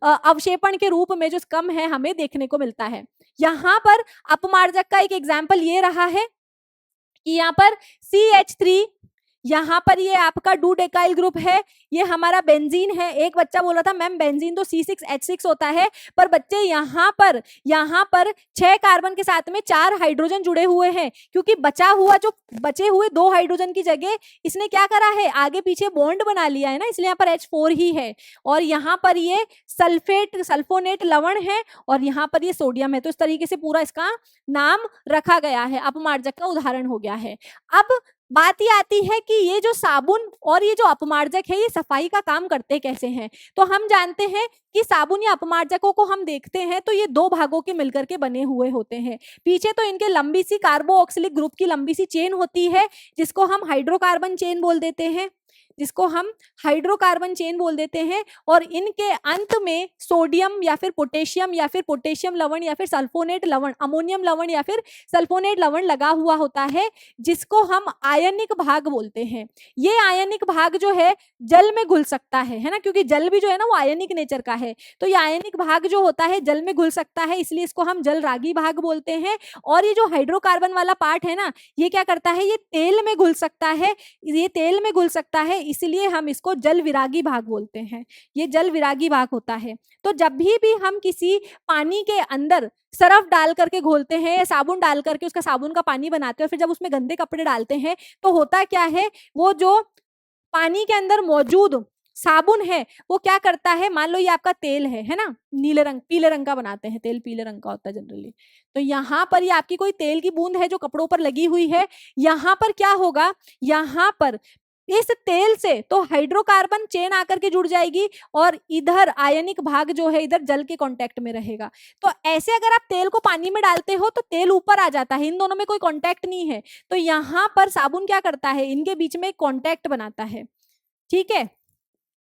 अवक्षेपण के रूप में जो स्कम है हमें देखने को मिलता है। यहाँ पर अपमार्जक का एक एग्जाम्पल ये रहा है कि यहाँ पर CH3, यहाँ पर ये आपका डूडेकाइल ग्रुप है, ये हमारा बेंजीन है। एक बच्चा बोल रहा था मैम बेंजीन तो C6H6 होता है, पर बच्चे यहाँ पर 6 कार्बन के साथ में 4 हाइड्रोजन जुड़े हुए हैं, क्योंकि बचे हुए 2 हाइड्रोजन की जगह इसने क्या करा है, आगे पीछे बॉन्ड बना लिया है ना, इसलिए यहाँ पर H4 ही है। और यहाँ पर ये सल्फोनेट लवण है और यहाँ पर ये सोडियम है। तो इस तरीके से पूरा इसका नाम रखा गया है, अपमार्जक का उदाहरण हो गया है। अब बात ये आती है कि ये जो साबुन और ये जो अपमार्जक है, ये सफाई का काम करते कैसे हैं। तो हम जानते हैं कि साबुन या अपमार्जकों को हम देखते हैं तो ये 2 भागों के मिलकर के बने हुए होते हैं। पीछे तो इनके लंबी सी कार्बोक्सिलिक ग्रुप की लंबी सी चेन होती है, जिसको हम हाइड्रोकार्बन चेन बोल देते हैं, और इनके अंत में सोडियम या फिर पोटेशियम लवण या फिर सल्फोनेट लवण, अमोनियम लवण या फिर सल्फोनेट लवण लगा हुआ होता है, जिसको हम आयनिक भाग बोलते हैं। ये आयनिक भाग जो है जल में घुल सकता है ना, क्योंकि जल भी जो है ना वो आयनिक नेचर का है। तो ये आयनिक भाग जो होता है जल में घुल सकता है, इसलिए इसको हम जल रागी भाग बोलते हैं। और ये जो हाइड्रोकार्बन वाला पार्ट है ना, ये क्या करता है, ये तेल में घुल सकता है, इसलिए हम इसको जल विरागी भाग बोलते हैं। ये जल विरागी भाग होता है। तो जब भी हम किसी पानी के अंदर सरफ डाल करके घोलते हैं या साबुन डाल करके उसका साबुन का पानी बनाते हैं, फिर जब उसमें गंदे कपड़े डालते हैं तो होता क्या है, वो जो पानी के अंदर मौजूद साबुन है वो क्या करता है, मान लो ये आपका तेल है ना, पीले रंग का बनाते हैं, तेल पीले रंग का होता है जनरली। तो यहाँ पर ये आपकी कोई तेल की बूंद है जो कपड़ों पर लगी हुई है। यहाँ पर क्या होगा, यहाँ पर इस तेल से तो हाइड्रोकार्बन चेन आकर के जुड़ जाएगी और इधर आयनिक भाग जो है इधर जल के कांटेक्ट में रहेगा। तो ऐसे अगर आप तेल को पानी में डालते हो तो तेल ऊपर आ जाता है, इन दोनों में कोई कांटेक्ट नहीं है। तो यहाँ पर साबुन क्या करता है, इनके बीच में कांटेक्ट बनाता है। ठीक है,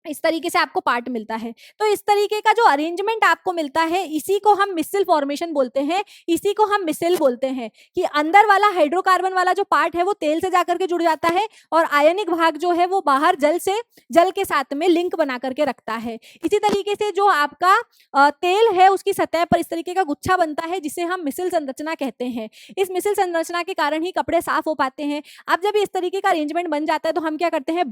इस तरीके से आपको पार्ट मिलता है। तो इस तरीके का जो अरेंजमेंट आपको मिलता है, इसी को हम मिसल फॉर्मेशन बोलते हैं, इसी को हम मिसल बोलते हैं कि अंदर वाला हाइड्रोकार्बन वाला जो पार्ट है वो तेल से जाकर के जुड़ जाता है और आयनिक भाग जो है वो बाहर जल के साथ में लिंक बना करके रखता है। इसी तरीके से जो आपका तेल है उसकी सतह पर इस तरीके का गुच्छा बनता है, जिसे हम मिसल संरचना कहते हैं। इस मिसल संरचना के कारण ही कपड़े साफ हो पाते हैं। अब जब इस तरीके का अरेंजमेंट बन जाता है तो हम क्या करते हैं,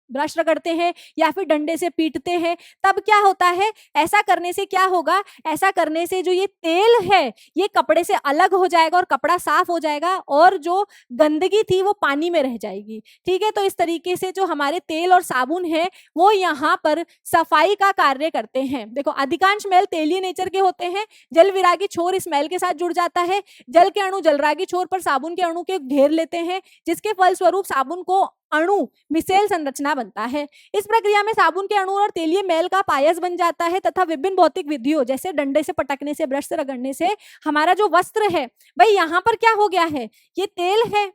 ब्रश रगड़ते हैं या फिर डंडे से पीटते हैं। तब क्या होता है, ऐसा करने से क्या होगा, ऐसा करने से जो ये तेल है ये कपड़े से अलग हो जाएगा और कपड़ा साफ हो जाएगा और जो गंदगी थी वो पानी में रह जाएगी। ठीक है, तो इस तरीके से जो हमारे तेल और साबुन है वो यहाँ पर सफाई का कार्य करते हैं। देखो अधिकांश मैल तेलीय नेचर के होते हैं, जल विरागी छोर इस मैल के साथ जुड़ जाता है, जल के अणु जलरागी छोर पर साबुन के अणु के घेर लेते हैं, जिसके फलस्वरूप साबुन को अणु मिसेल संरचना बनता है। इस प्रक्रिया में साबुन के अणु और तेलीय मैल का पायस बन जाता है तथा विभिन्न भौतिक विधियों जैसे डंडे से पटकने से, ब्रश से रगड़ने से हमारा जो वस्त्र है भाई यहाँ पर क्या हो गया है, ये तेल है।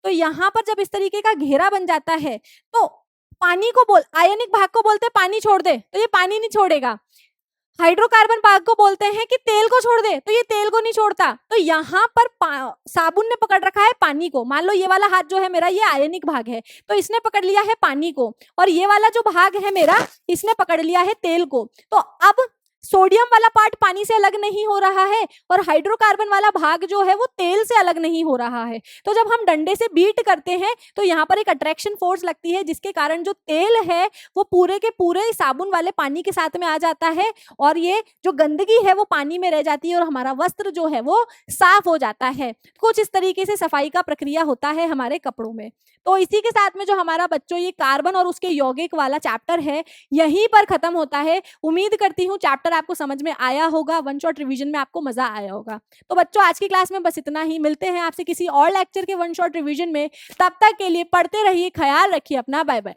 तो यहाँ पर जब इस तरीके का घेरा बन जाता है तो आयनिक भाग को बोलते पानी छोड़ दे, तो ये पानी नहीं छोड़ेगा। हाइड्रोकार्बन भाग को बोलते हैं कि तेल को छोड़ दे, तो ये तेल को नहीं छोड़ता। तो यहाँ पर साबुन ने पकड़ रखा है पानी को। मान लो ये वाला हाथ जो है मेरा, ये आयनिक भाग है, तो इसने पकड़ लिया है पानी को, और ये वाला जो भाग है मेरा, इसने पकड़ लिया है तेल को। तो अब सोडियम वाला पार्ट पानी से अलग नहीं हो रहा है, और हाइड्रोकार्बन वाला भाग जो है वो तेल से अलग नहीं हो रहा है। तो जब हम डंडे से बीट करते हैं तो यहाँ पर एक अट्रैक्शन फोर्स लगती है, जिसके कारण जो तेल है वो पूरे के पूरे साबुन वाले पानी के साथ में आ जाता है, और ये जो गंदगी है वो पानी में रह जाती है, और हमारा वस्त्र जो है वो साफ हो जाता है। कुछ इस तरीके से सफाई का प्रक्रिया होता है हमारे कपड़ों में। तो इसी के साथ में जो हमारा बच्चों ये कार्बन और उसके यौगिक वाला चैप्टर है यहीं पर खत्म होता है। उम्मीद करती हूँ चैप्टर आपको समझ में आया होगा, वन शॉट रिवीजन में आपको मजा आया होगा। तो बच्चों आज की क्लास में बस इतना ही। मिलते हैं आपसे किसी और लेक्चर के वन शॉट रिवीजन में। तब तक के लिए पढ़ते रहिए, ख्याल रखिए अपना। Bye bye.